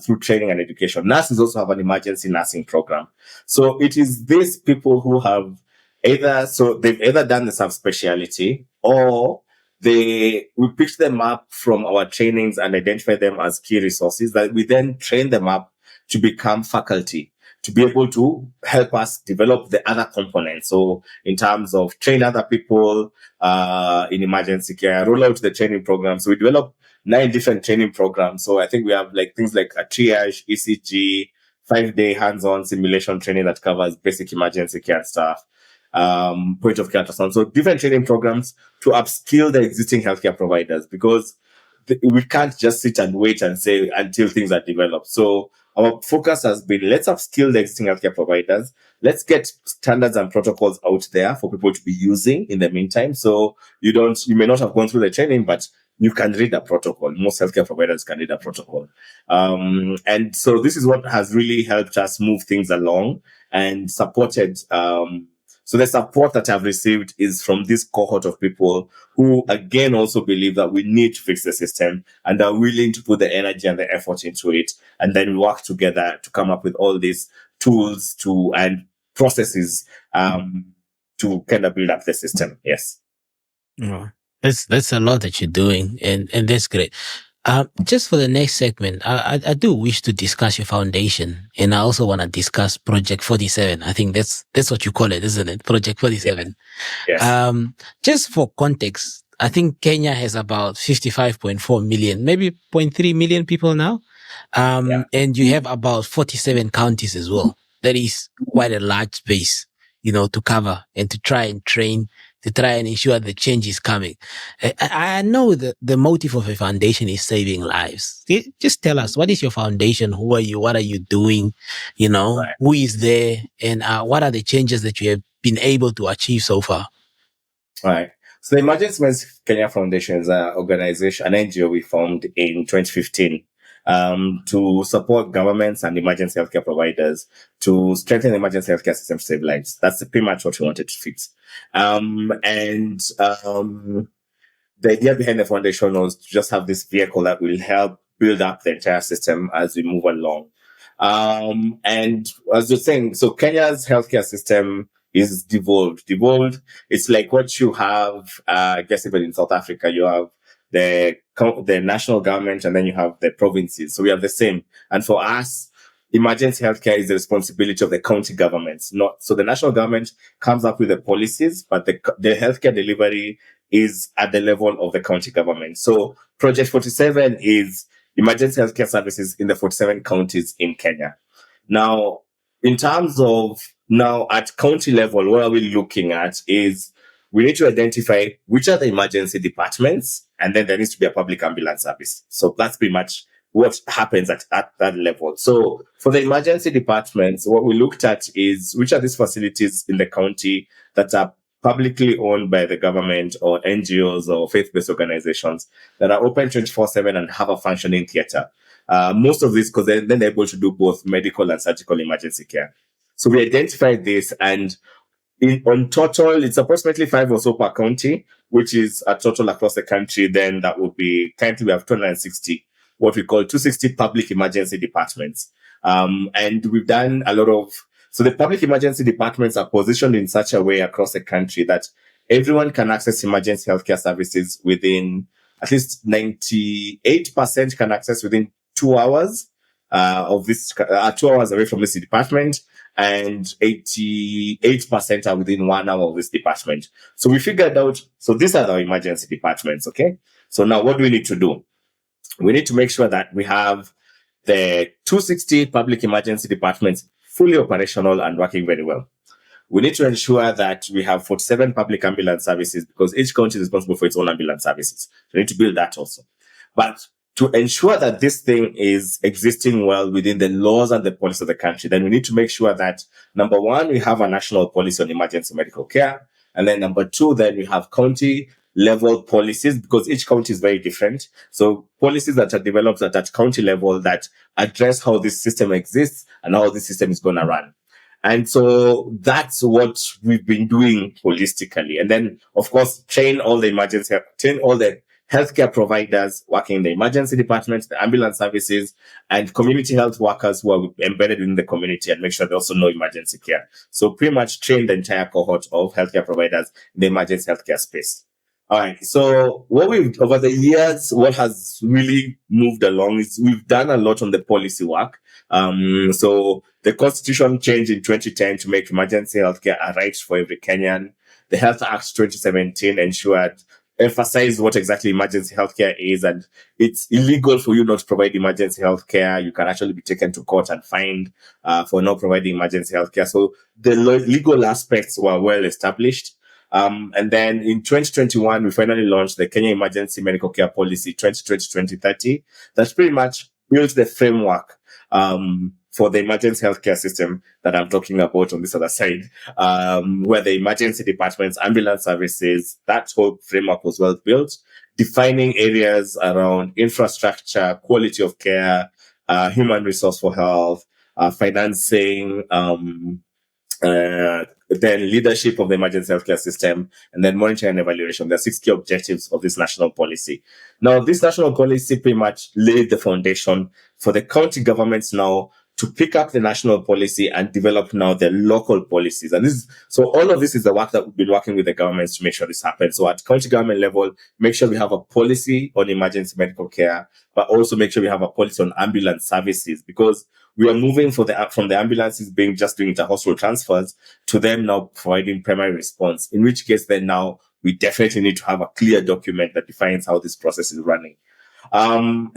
through training and education. Nurses also have an emergency nursing program. So it is these people who have they've either done the subspecialty, or we picked them up from our trainings and identify them as key resources that we then train them up to become faculty, to be able to help us develop the other components. So in terms of train other people in emergency care, roll out the training program. So we developed 9 different training programs. So I think we have like things like a triage, ECG, 5-day hands-on simulation training that covers basic emergency care stuff, point of care ultrasound. So different training programs to upskill the existing healthcare providers, because we can't just sit and wait and say until things are developed. So our focus has been, let's upskill the existing healthcare providers. Let's get standards and protocols out there for people to be using in the meantime. So you may not have gone through the training, but you can read a protocol. Most healthcare providers can read a protocol. And so this is what has really helped us move things along and supported, so the support that I've received is from this cohort of people who, again, also believe that we need to fix the system and are willing to put the energy and the effort into it, and then work together to come up with all these tools and processes to kind of build up the system. Yes. Oh, that's a lot that you're doing, and that's great. Just for the next segment, I do wish to discuss your foundation, and I also want to discuss Project 47. I think that's what you call it, isn't it? Project 47. Yes. Just for context, I think Kenya has about 55.4 million, maybe 0.3 million people now. And you have about 47 counties as well. That is quite a large space. to cover and to try and train, to try and ensure the change is coming. I know that the motive of a foundation is saving lives. Just tell us, what is your foundation? Who are you? What are you doing? Right. Who is there? And what are the changes that you have been able to achieve so far? Right. So the Emergency Medicine Kenya Foundation is an organization, an NGO we formed in 2015 to support governments and emergency healthcare providers to strengthen the emergency healthcare system to save lives. That's pretty much what we wanted to fix. The idea behind the foundation was to just have this vehicle that will help build up the entire system as we move along. And as you're saying, so Kenya's healthcare system is devolved. It's like what you have, I guess even in South Africa, you have the national government and then you have the provinces. So we have the same. And for us, emergency healthcare is the responsibility of the county governments. So the national government comes up with the policies, but the healthcare delivery is at the level of the county government. So Project 47 is emergency healthcare services in the 47 counties in Kenya. Now, in terms of now at county level, what are we looking at is we need to identify which are the emergency departments, and then there needs to be a public ambulance service. So that's pretty much what happens at that level. So for the emergency departments, what we looked at is which are these facilities in the county that are publicly owned by the government or NGOs or faith-based organizations that are open 24/7 and have a functioning theater. Most of this, because then they're able to do both medical and surgical emergency care. So we identified this, and on total, it's approximately 5 or so per county, which is a total across the country. Then that would be, currently we have 260, what we call 260 public emergency departments. And we've done a lot of, so the public emergency departments are positioned in such a way across the country that everyone can access emergency healthcare services within, at least 98% can access within 2 hours of this, 2 hours away from this department, and 88% are within 1 hour of this department. So we figured out, so these are our emergency departments, okay? So now what do we need to do? We need to make sure that we have the 260 public emergency departments fully operational and working very well. We need to ensure that we have 47 public ambulance services, because each county is responsible for its own ambulance services. So we need to build that also. But to ensure that this thing is existing well within the laws and the policies of the country, then we need to make sure that, number one, we have a national policy on emergency medical care. And then number two, then we have county level policies, because each county is very different. So policies that are developed at that county level that address how this system exists and how this system is going to run. And so that's what we've been doing holistically. And then, of course, train all the healthcare providers working in the emergency department, the ambulance services, and community health workers who are embedded in the community, and make sure they also know emergency care. So pretty much train the entire cohort of healthcare providers in the emergency healthcare space. All right. So over the years, what has really moved along is we've done a lot on the policy work. So the constitution changed in 2010 to make emergency healthcare a right for every Kenyan. The Health Act 2017 emphasized what exactly emergency healthcare is, and it's illegal for you not to provide emergency healthcare. You can actually be taken to court and fined for not providing emergency healthcare. So the legal aspects were well established. And then in 2021, we finally launched the Kenya Emergency Medical Care Policy 2020-2030. That's pretty much built the framework for the emergency healthcare system that I'm talking about on this other side, where the emergency departments, ambulance services, that whole framework was well built, defining areas around infrastructure, quality of care, human resource for health, financing, then leadership of the emergency healthcare system, and then monitoring and evaluation. There are 6 key objectives of this national policy. Now, this national policy pretty much laid the foundation for the county governments now to pick up the national policy and develop now the local policies. And so all of this is the work that we've been working with the governments to make sure this happens. So at county government level, make sure we have a policy on emergency medical care, but also make sure we have a policy on ambulance services, because we are moving from the ambulances being just doing interhospital transfers to them now providing primary response, in which case then now we definitely need to have a clear document that defines how this process is running. So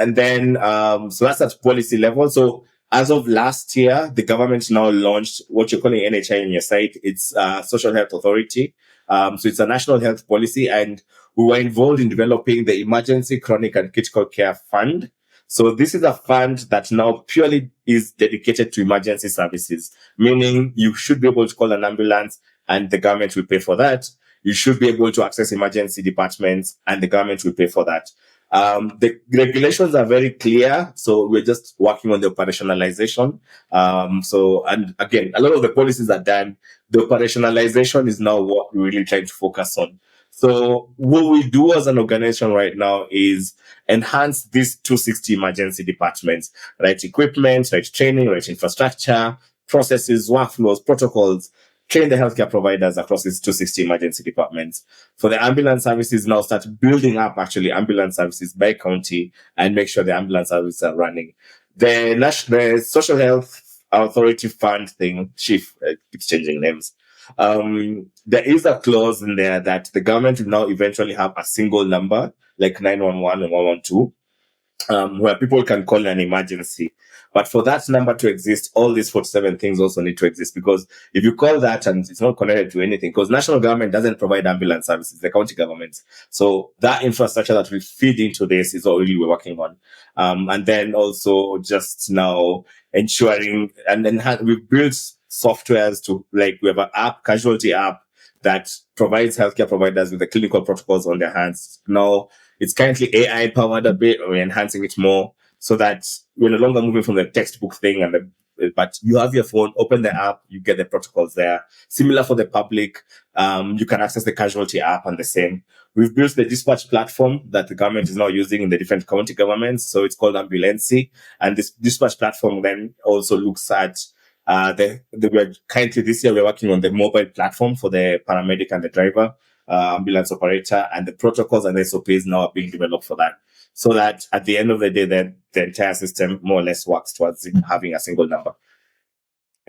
that's at policy level. So As of last year, the government now launched what you're calling NHI in your site. It's Social Health Authority. So it's a national health policy, and we were involved in developing the Emergency, Chronic and Critical Care Fund. So this is a fund that now purely is dedicated to emergency services, meaning you should be able to call an ambulance and the government will pay for that. You should be able to access emergency departments and the government will pay for that. The regulations are very clear, so we're just working on the operationalization. And again, a lot of the policies are done. The operationalization is now what we're really trying to focus on. So what we do as an organization right now is enhance these 260 emergency departments, right? Equipment, right? Training, right? Infrastructure, processes, workflows, protocols, train the healthcare providers across these 260 emergency departments. For the ambulance services, now start building up actually ambulance services by county and make sure the ambulance services are running. The Social Health Authority Fund thing, chief, keeps changing names. There is a clause in there that the government will now eventually have a single number, like 911 and 112, where people can call an emergency. But for that number to exist, all these 47 things also need to exist, because if you call that and it's not connected to anything, because national government doesn't provide ambulance services, the county governments. So that infrastructure that will feed into this is all really we're working on. And then also just now ensuring, and then we've built softwares to, like, we have an app, Casualty App, that provides healthcare providers with the clinical protocols on their hands. Now, it's currently AI powered a bit, or we're enhancing it more so that we're no longer moving from the textbook thing but you have your phone, open the app, you get the protocols there. Similar for the public, you can access the Casualty app and the same. We've built the dispatch platform that the government is now using in the different county governments. So it's called Ambulancy. And this dispatch platform then also looks at currently this year we're working on the mobile platform for the paramedic and the driver, ambulance operator, and the protocols and SOPs now are being developed for that. So that at the end of the day, then the entire system more or less works towards having a single number.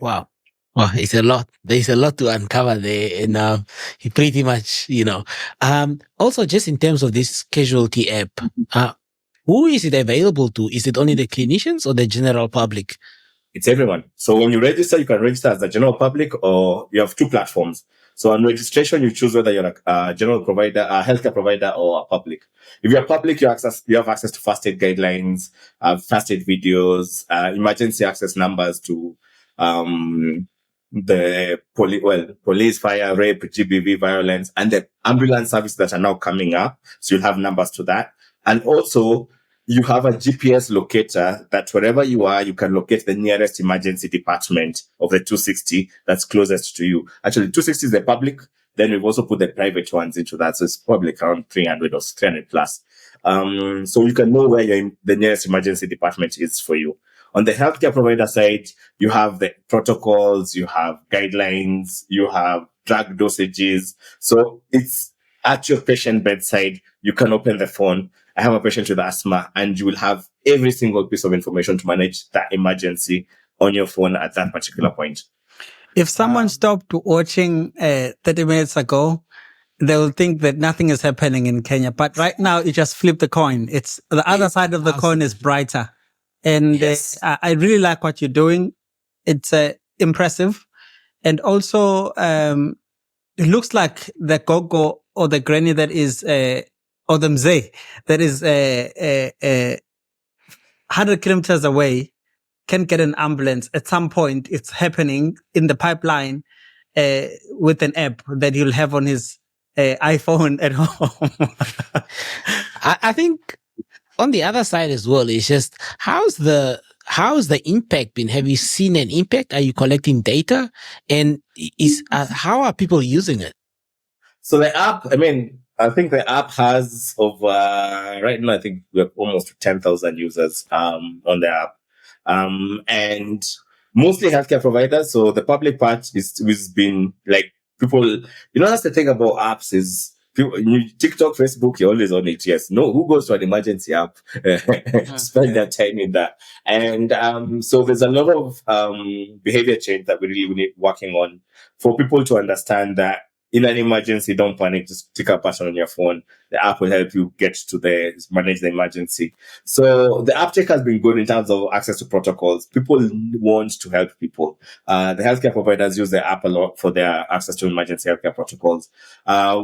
Wow. Well, it's a lot. There's a lot to uncover there. And pretty much, also just in terms of this Casualty app, who is it available to? Is it only the clinicians or the general public? It's everyone. So when you register, you can register as the general public, or you have two platforms. So on registration, you choose whether you're a general provider, a healthcare provider, or a public. If you're public, you have access to first aid guidelines, first aid videos, emergency access numbers to the police, fire, rape, GBV, violence, and the ambulance services that are now coming up. So you'll have numbers to that. And also, you have a GPS locator that wherever you are, you can locate the nearest emergency department of the 260 that's closest to you. Actually, 260 is the public. Then we've also put the private ones into that. So it's probably around 300 or 300 plus. So you can know where the nearest emergency department is for you. On the healthcare provider side, you have the protocols, you have guidelines, you have drug dosages. So it's at your patient bedside. You can open the phone. I have a patient with asthma, and you will have every single piece of information to manage that emergency on your phone at that particular point. If someone stopped watching 30 minutes ago, they will think that nothing is happening in Kenya. But right now, you just flip the coin. It's the other side of the coin is brighter. And yes. I really like what you're doing. It's impressive. And also, it looks like the gogo or the granny that is, or the mzee that is 100 kilometers away can get an ambulance. At some point, it's happening in the pipeline with an app that he'll have on his iPhone at home. I think on the other side as well, it's just how's the impact been? Have you seen an impact? Are you collecting data? And how are people using it? So the app, I think the app has right now, I think we have almost 10,000 users on the app. And mostly healthcare providers. So the public part is been like people, that's the thing about apps is people, TikTok, Facebook, you're always on it. Yes. No, who goes to an emergency app? Spend their time in that. And so there's a lot of behavior change that we really need working on for people to understand that in an emergency, don't panic. Just click a button on your phone. The app will help you manage the emergency. So the uptake has been good in terms of access to protocols. People want to help people. The healthcare providers use the app a lot for their access to emergency healthcare protocols.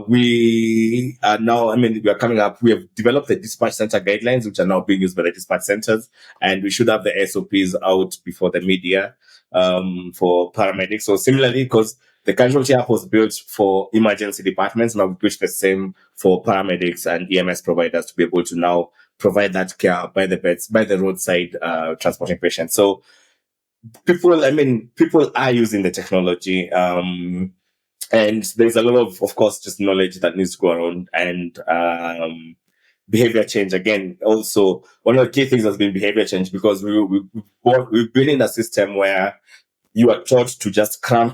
We are now, we are coming up, we have developed the dispatch center guidelines, which are now being used by the dispatch centers, and we should have the SOPs out before the media, for paramedics. So similarly, because the Casualty App was built for emergency departments, now we push the same for paramedics and EMS providers to be able to now provide that care by the roadside, transporting patients. So people are using the technology, and there's a lot of course, just knowledge that needs to go around, and behavior change. Again, also one of the key things has been behavior change, because we've been in a system where you are taught to just cram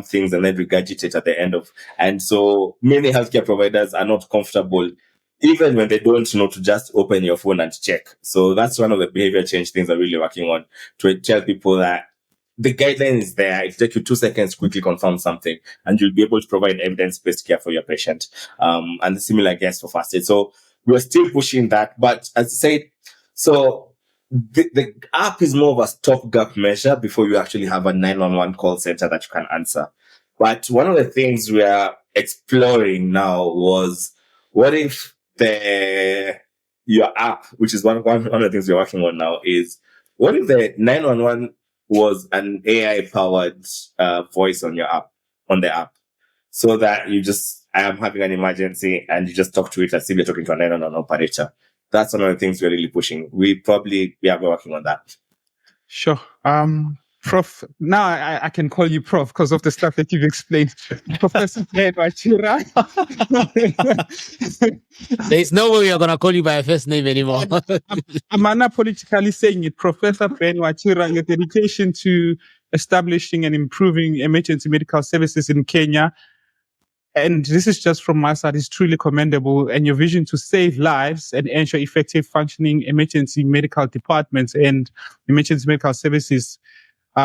things and then regurgitate at the end of. And so many healthcare providers are not comfortable, even when they don't know, to just open your phone and check. So that's one of the behavior change things I'm really working on, to tell people that the guideline is there. It takes you 2 seconds to quickly confirm something, and you'll be able to provide evidence-based care for your patient. And the similar, I guess, for first aid. So we're still pushing that. But as I said, so the app is more of a stopgap measure before you actually have a 911 call center that you can answer. But one of the things we are exploring now was, what if your app, which is one of the things we're working on now, is what if the 911 was an AI powered voice on your app, on the app, so that I am having an emergency and you just talk to it as if you're talking to a 911 operator. That's one of the things we're really pushing. We are working on that. Sure. Prof, now I can call you Prof because of the stuff that you've explained. Professor Wachira. There's no way we are going to call you by your first name anymore. I'm unapologetically saying it. Professor Wachira, your dedication to establishing and improving emergency medical services in Kenya, and this is just from my side, is truly commendable. And your vision to save lives and ensure effective functioning emergency medical departments and emergency medical services,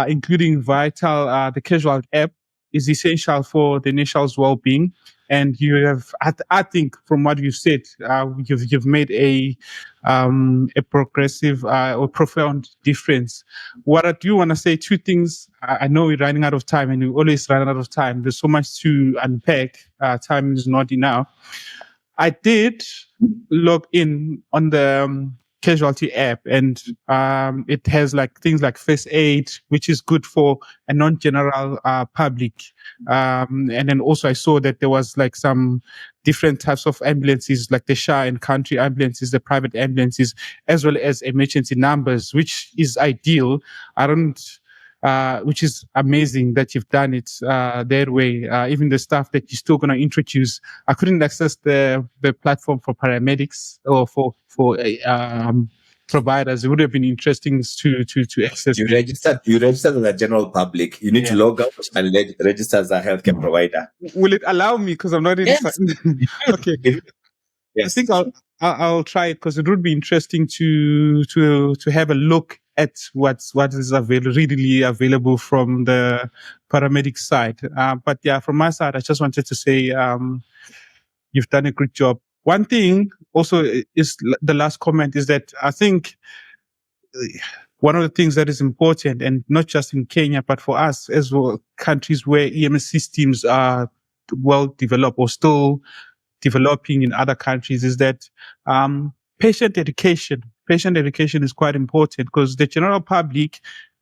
including the Casualty App, is essential for the nation's well-being. And you have, I think, from what you've said, you've made a progressive or profound difference. What I do want to say, two things. I know we're running out of time, and we always run out of time. There's so much to unpack. Time is not enough. I did log in on the Casualty App, and it has like things like first aid, which is good for a non-general public. And then also I saw that there was like some different types of ambulances, like the Shah and country ambulances, the private ambulances, as well as emergency numbers, which is ideal. Which is amazing that you've done it that way. Even the stuff that you're still going to introduce, I couldn't access the platform for paramedics or for providers. It would have been interesting to access. You registered as a general public. You need to log out and register as a healthcare provider. Will it allow me? Because I'm not in. Yes. Okay. Yes. I think I'll try it, because it would be interesting to have a look at what is readily available from the paramedic side. But yeah, from my side, I just wanted to say you've done a good job. One thing also is the last comment is that I think one of the things that is important, and not just in Kenya, but for us as well, countries where EMS systems are well developed or still developing in other countries, is that patient education. Patient education is quite important, because the general public,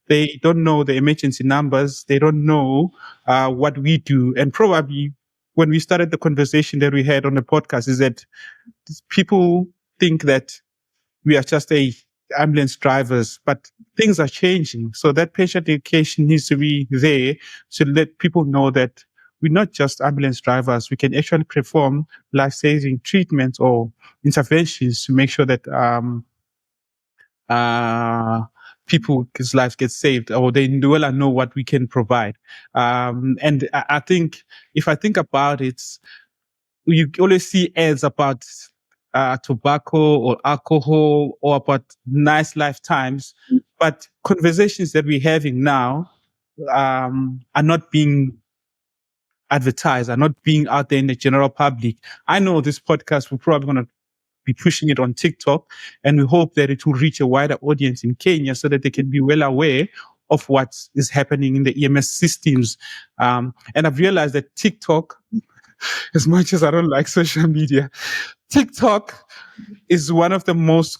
they don't know the emergency numbers. They don't know what we do. And probably when we started the conversation that we had on the podcast, is that people think that we are just ambulance drivers, but things are changing. So that patient education needs to be there to let people know that we're not just ambulance drivers. We can actually perform life-saving treatments or interventions to make sure that people's lives get saved, or they will know what we can provide. And I think, if I think about it, you always see ads about tobacco or alcohol or about nice lifetimes, but conversations that we're having now are not being advertised, are not being out there in the general public. I know this podcast, we're probably going to be pushing it on TikTok, and we hope that it will reach a wider audience in Kenya so that they can be well aware of what is happening in the EMS systems. And I've realized that TikTok, as much as I don't like social media, TikTok is one of the most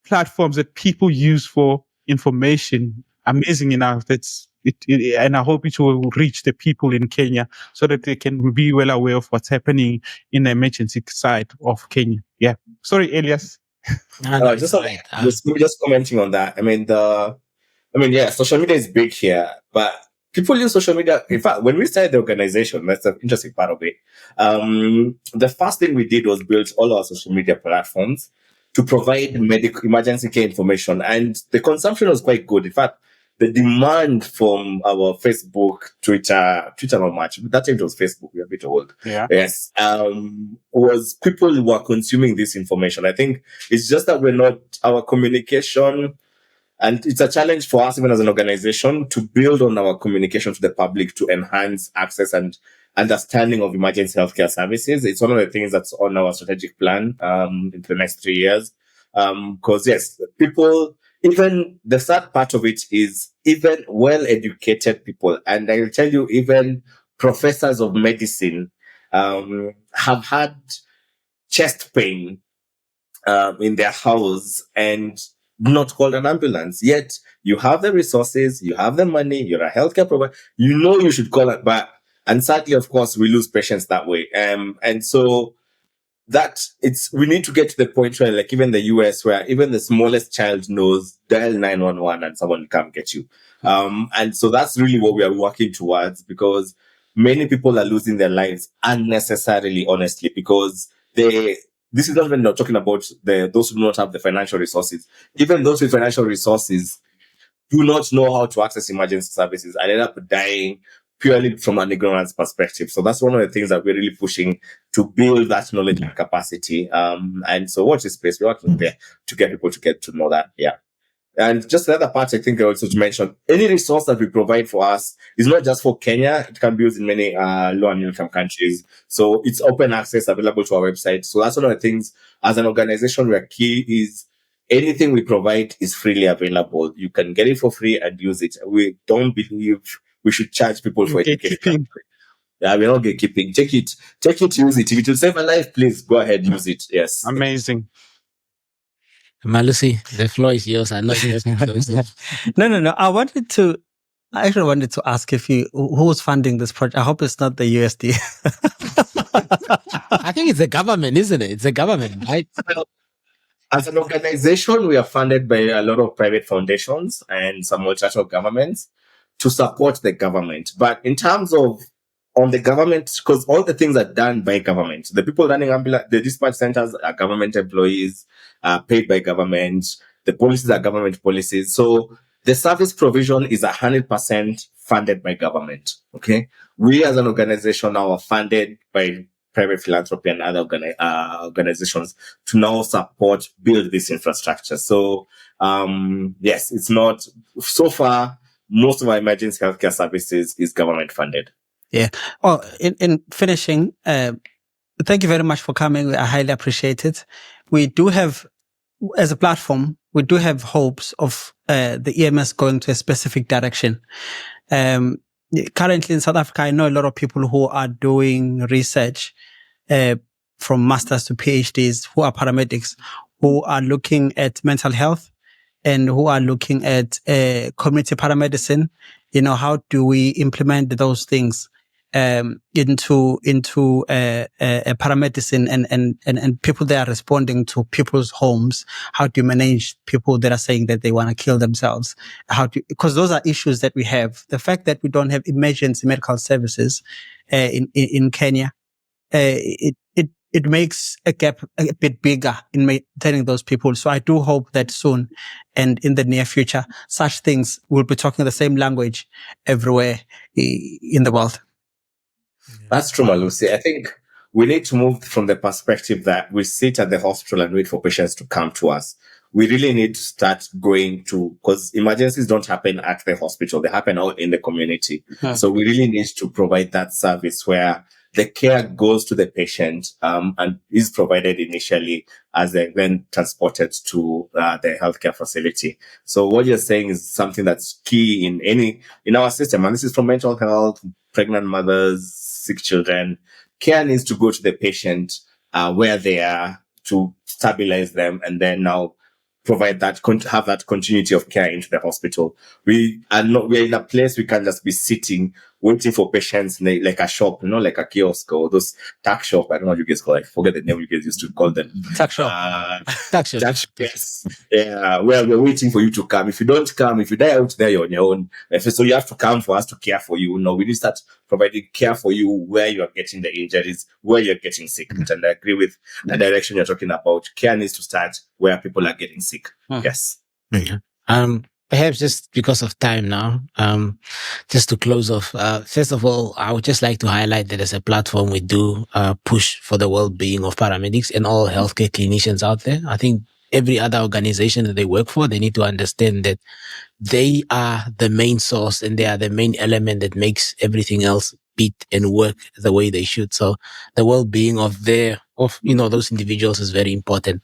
platforms that people use for information. Amazing enough. And I hope it will reach the people in Kenya so that they can be well aware of what's happening in the emergency side of Kenya. Yeah. Sorry, Elias. No, just commenting on that. Yeah, social media is big here, but people use social media. In fact, when we started the organization, that's an interesting part of it. The first thing we did was build all our social media platforms to provide medical emergency care information, and the consumption was quite good. In fact, the demand from our Facebook, Twitter not much, but that time it was Facebook. We're a bit old. Yeah. Yes. Was people who were consuming this information. I think it's just that our communication, and it's a challenge for us even as an organization to build on our communication to the public to enhance access and understanding of emergency healthcare services. It's one of the things that's on our strategic plan in the next 3 years. Because yes, people, even the sad part of it is even well-educated people, and I will tell you, even professors of medicine have had chest pain in their house and not called an ambulance. Yet you have the resources, you have the money, you're a healthcare provider, you should call it, and sadly, of course, we lose patients that way. And so we need to get to the point where, like even the US, where even the smallest child knows, dial 911 and someone will come get you. And so that's really what we are working towards, because many people are losing their lives unnecessarily, honestly, because this is not even not talking about those who do not have the financial resources. Even those with financial resources do not know how to access emergency services and end up dying purely from an ignorance perspective. So that's one of the things that we're really pushing to build that knowledge and capacity. And so watch this space. We're working there to get people to get to know that. Yeah. And just the other part, I think also to mention, any resource that we provide for us is not just for Kenya. It can be used in many low and middle income countries. So it's open access available to our website. So that's one of the things as an organization we're key is anything we provide is freely available. You can get it for free and use it. We don't believe we should charge people for education. Yeah, we're not gatekeeping. Take it, use it. If it will save a life, please go ahead, use it. Yes. Amazing. Malusi, the floor is yours. I know No. I actually wanted to ask who's funding this project. I hope it's not the USD. I think it's the government, isn't it? It's the government, right? As an organization, we are funded by a lot of private foundations and some multilateral governments to support the government. But in terms of on the government, because all the things are done by government. The people running the dispatch centers are government employees, paid by government. The policies are government policies. So the service provision is 100% funded by government. Okay. We as an organization now are funded by private philanthropy and other organizations to now build this infrastructure. So, yes, it's not so far. Most of our emergency healthcare services is government funded. Yeah. Well, in finishing, thank you very much for coming. I highly appreciate it. We do have, as a platform, we do have hopes of the EMS going to a specific direction. Currently in South Africa, I know a lot of people who are doing research from masters to PhDs, who are paramedics, who are looking at mental health and who are looking at community paramedicine. You know, how do we implement those things into a paramedicine and people that are responding to people's homes? How do you manage people that are saying that they want to kill themselves? Because those are issues that we have. The fact that we don't have emergency medical services in Kenya, it makes a gap a bit bigger in maintaining those people. So I do hope that soon and in the near future, such things will be talking the same language everywhere in the world. That's true, Malusi. I think we need to move from the perspective that we sit at the hospital and wait for patients to come to us. We really need to start going to, because emergencies don't happen at the hospital. They happen out in the community. So we really need to provide that service where the care goes to the patient, and is provided initially as they're then transported to the healthcare facility. So what you're saying is something that's key in our system. And this is for mental health, pregnant mothers, sick children. Care needs to go to the patient, where they are, to stabilize them, and then now provide that, have that continuity of care into the hospital. We're in a place we can't just be sitting, waiting for patients like a shop, like a kiosk or those tax shop. I don't know what you guys call it. I forget the name you guys used to call them. Tax shop. Tax shop. Yes. Yeah. Well, we're waiting for you to come. If you don't come, if you die out there, you're on your own. So you have to come for us to care for you. No, we need to start providing care for you where you are getting the injuries, where you're getting sick. And I agree with the direction you're talking about. Care needs to start where people are getting sick. Yes. Perhaps just because of time now, just to close off, first of all, I would just like to highlight that as a platform, we do push for the well-being of paramedics and all healthcare clinicians out there. I think every other organization that they work for, they need to understand that they are the main source and they are the main element that makes everything else beat and work the way they should. So the well-being of those individuals is very important.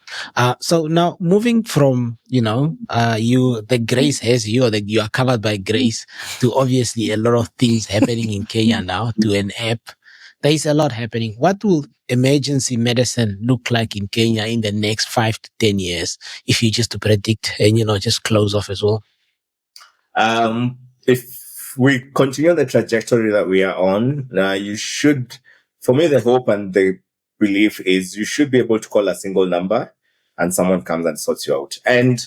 So now moving from, the grace has you, or that you are covered by grace, to obviously a lot of things happening in Kenya now, to an app. There is a lot happening. What will emergency medicine look like in Kenya in the next 5 to 10 years? If you just to predict and, just close off as well. If we continue the trajectory that we are on, for me, the hope and the belief is you should be able to call a single number and someone comes and sorts you out. And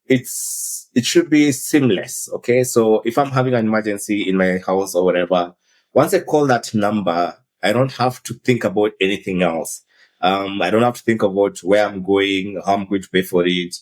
it should be seamless. Okay. So if I'm having an emergency in my house or whatever, once I call that number, I don't have to think about anything else. I don't have to think about where I'm going, how I'm going to pay for it,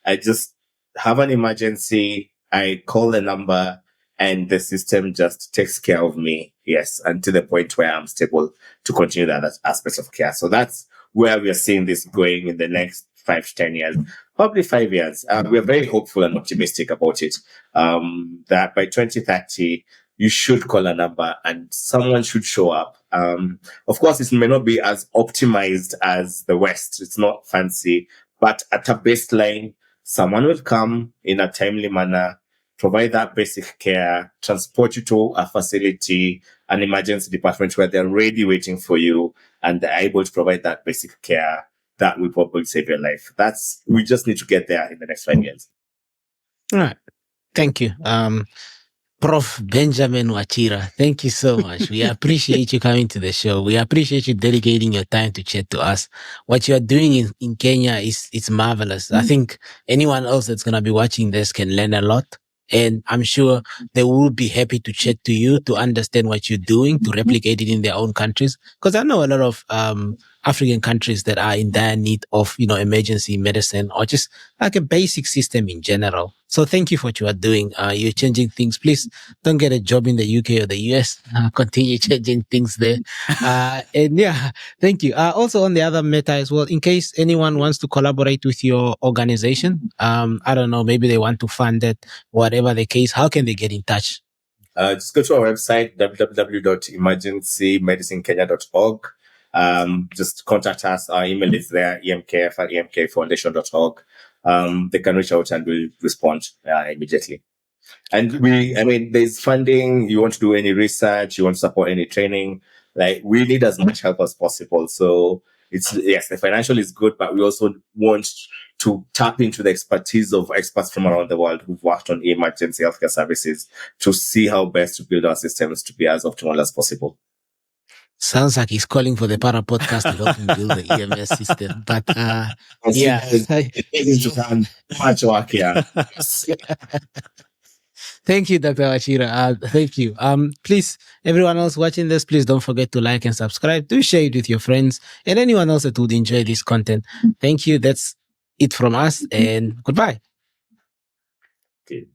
I just have an emergency. I call the number and the system just takes care of me. Yes. Until the point where I'm stable to continue that aspect of care. So that's where we are seeing this going in the next 5 to 10 years, probably 5 years. We're very hopeful and optimistic about it. That by 2030, you should call a number and someone should show up. Of course, it may not be as optimized as the West. It's not fancy, but at a baseline, someone will come in a timely manner, provide that basic care, transport you to a facility, an emergency department where they're already waiting for you and they're able to provide that basic care that will probably save your life. We just need to get there in the next 5 years. All right. Thank you. Prof. Benjamin Wachira, thank you so much. We appreciate you coming to the show. We appreciate you dedicating your time to chat to us. What you are doing in Kenya it's marvelous. I think anyone else that's going to be watching this can learn a lot. And I'm sure they will be happy to chat to you, to understand what you're doing, to replicate it in their own countries. Because I know a lot of African countries that are in dire need of, emergency medicine or just like a basic system in general. So thank you for what you are doing. You're changing things. Please don't get a job in the UK or the US. Continue changing things there. And yeah, thank you. Also on the other matter as well, in case anyone wants to collaborate with your organization, I don't know, maybe they want to fund it, whatever the case, how can they get in touch? Just go to our website, www.emergencymedicinekenya.org. Just contact us. Our email is there, emkf@emkfoundation.org. They can reach out and we'll respond immediately. And there's funding. You want to do any research, you want to support any training, we need as much help as possible. So the financial is good, but we also want to tap into the expertise of experts from around the world who've worked on emergency healthcare services to see how best to build our systems to be as optimal as possible. Sounds like he's calling for the Para podcast to help him build the EMS system. But yeah. It needs to come much work here. Thank you, Dr. Wachira. Thank you. Please, everyone else watching this, please don't forget to like and subscribe. Do share it with your friends and anyone else that would enjoy this content. Thank you. That's it from us, and goodbye. Okay.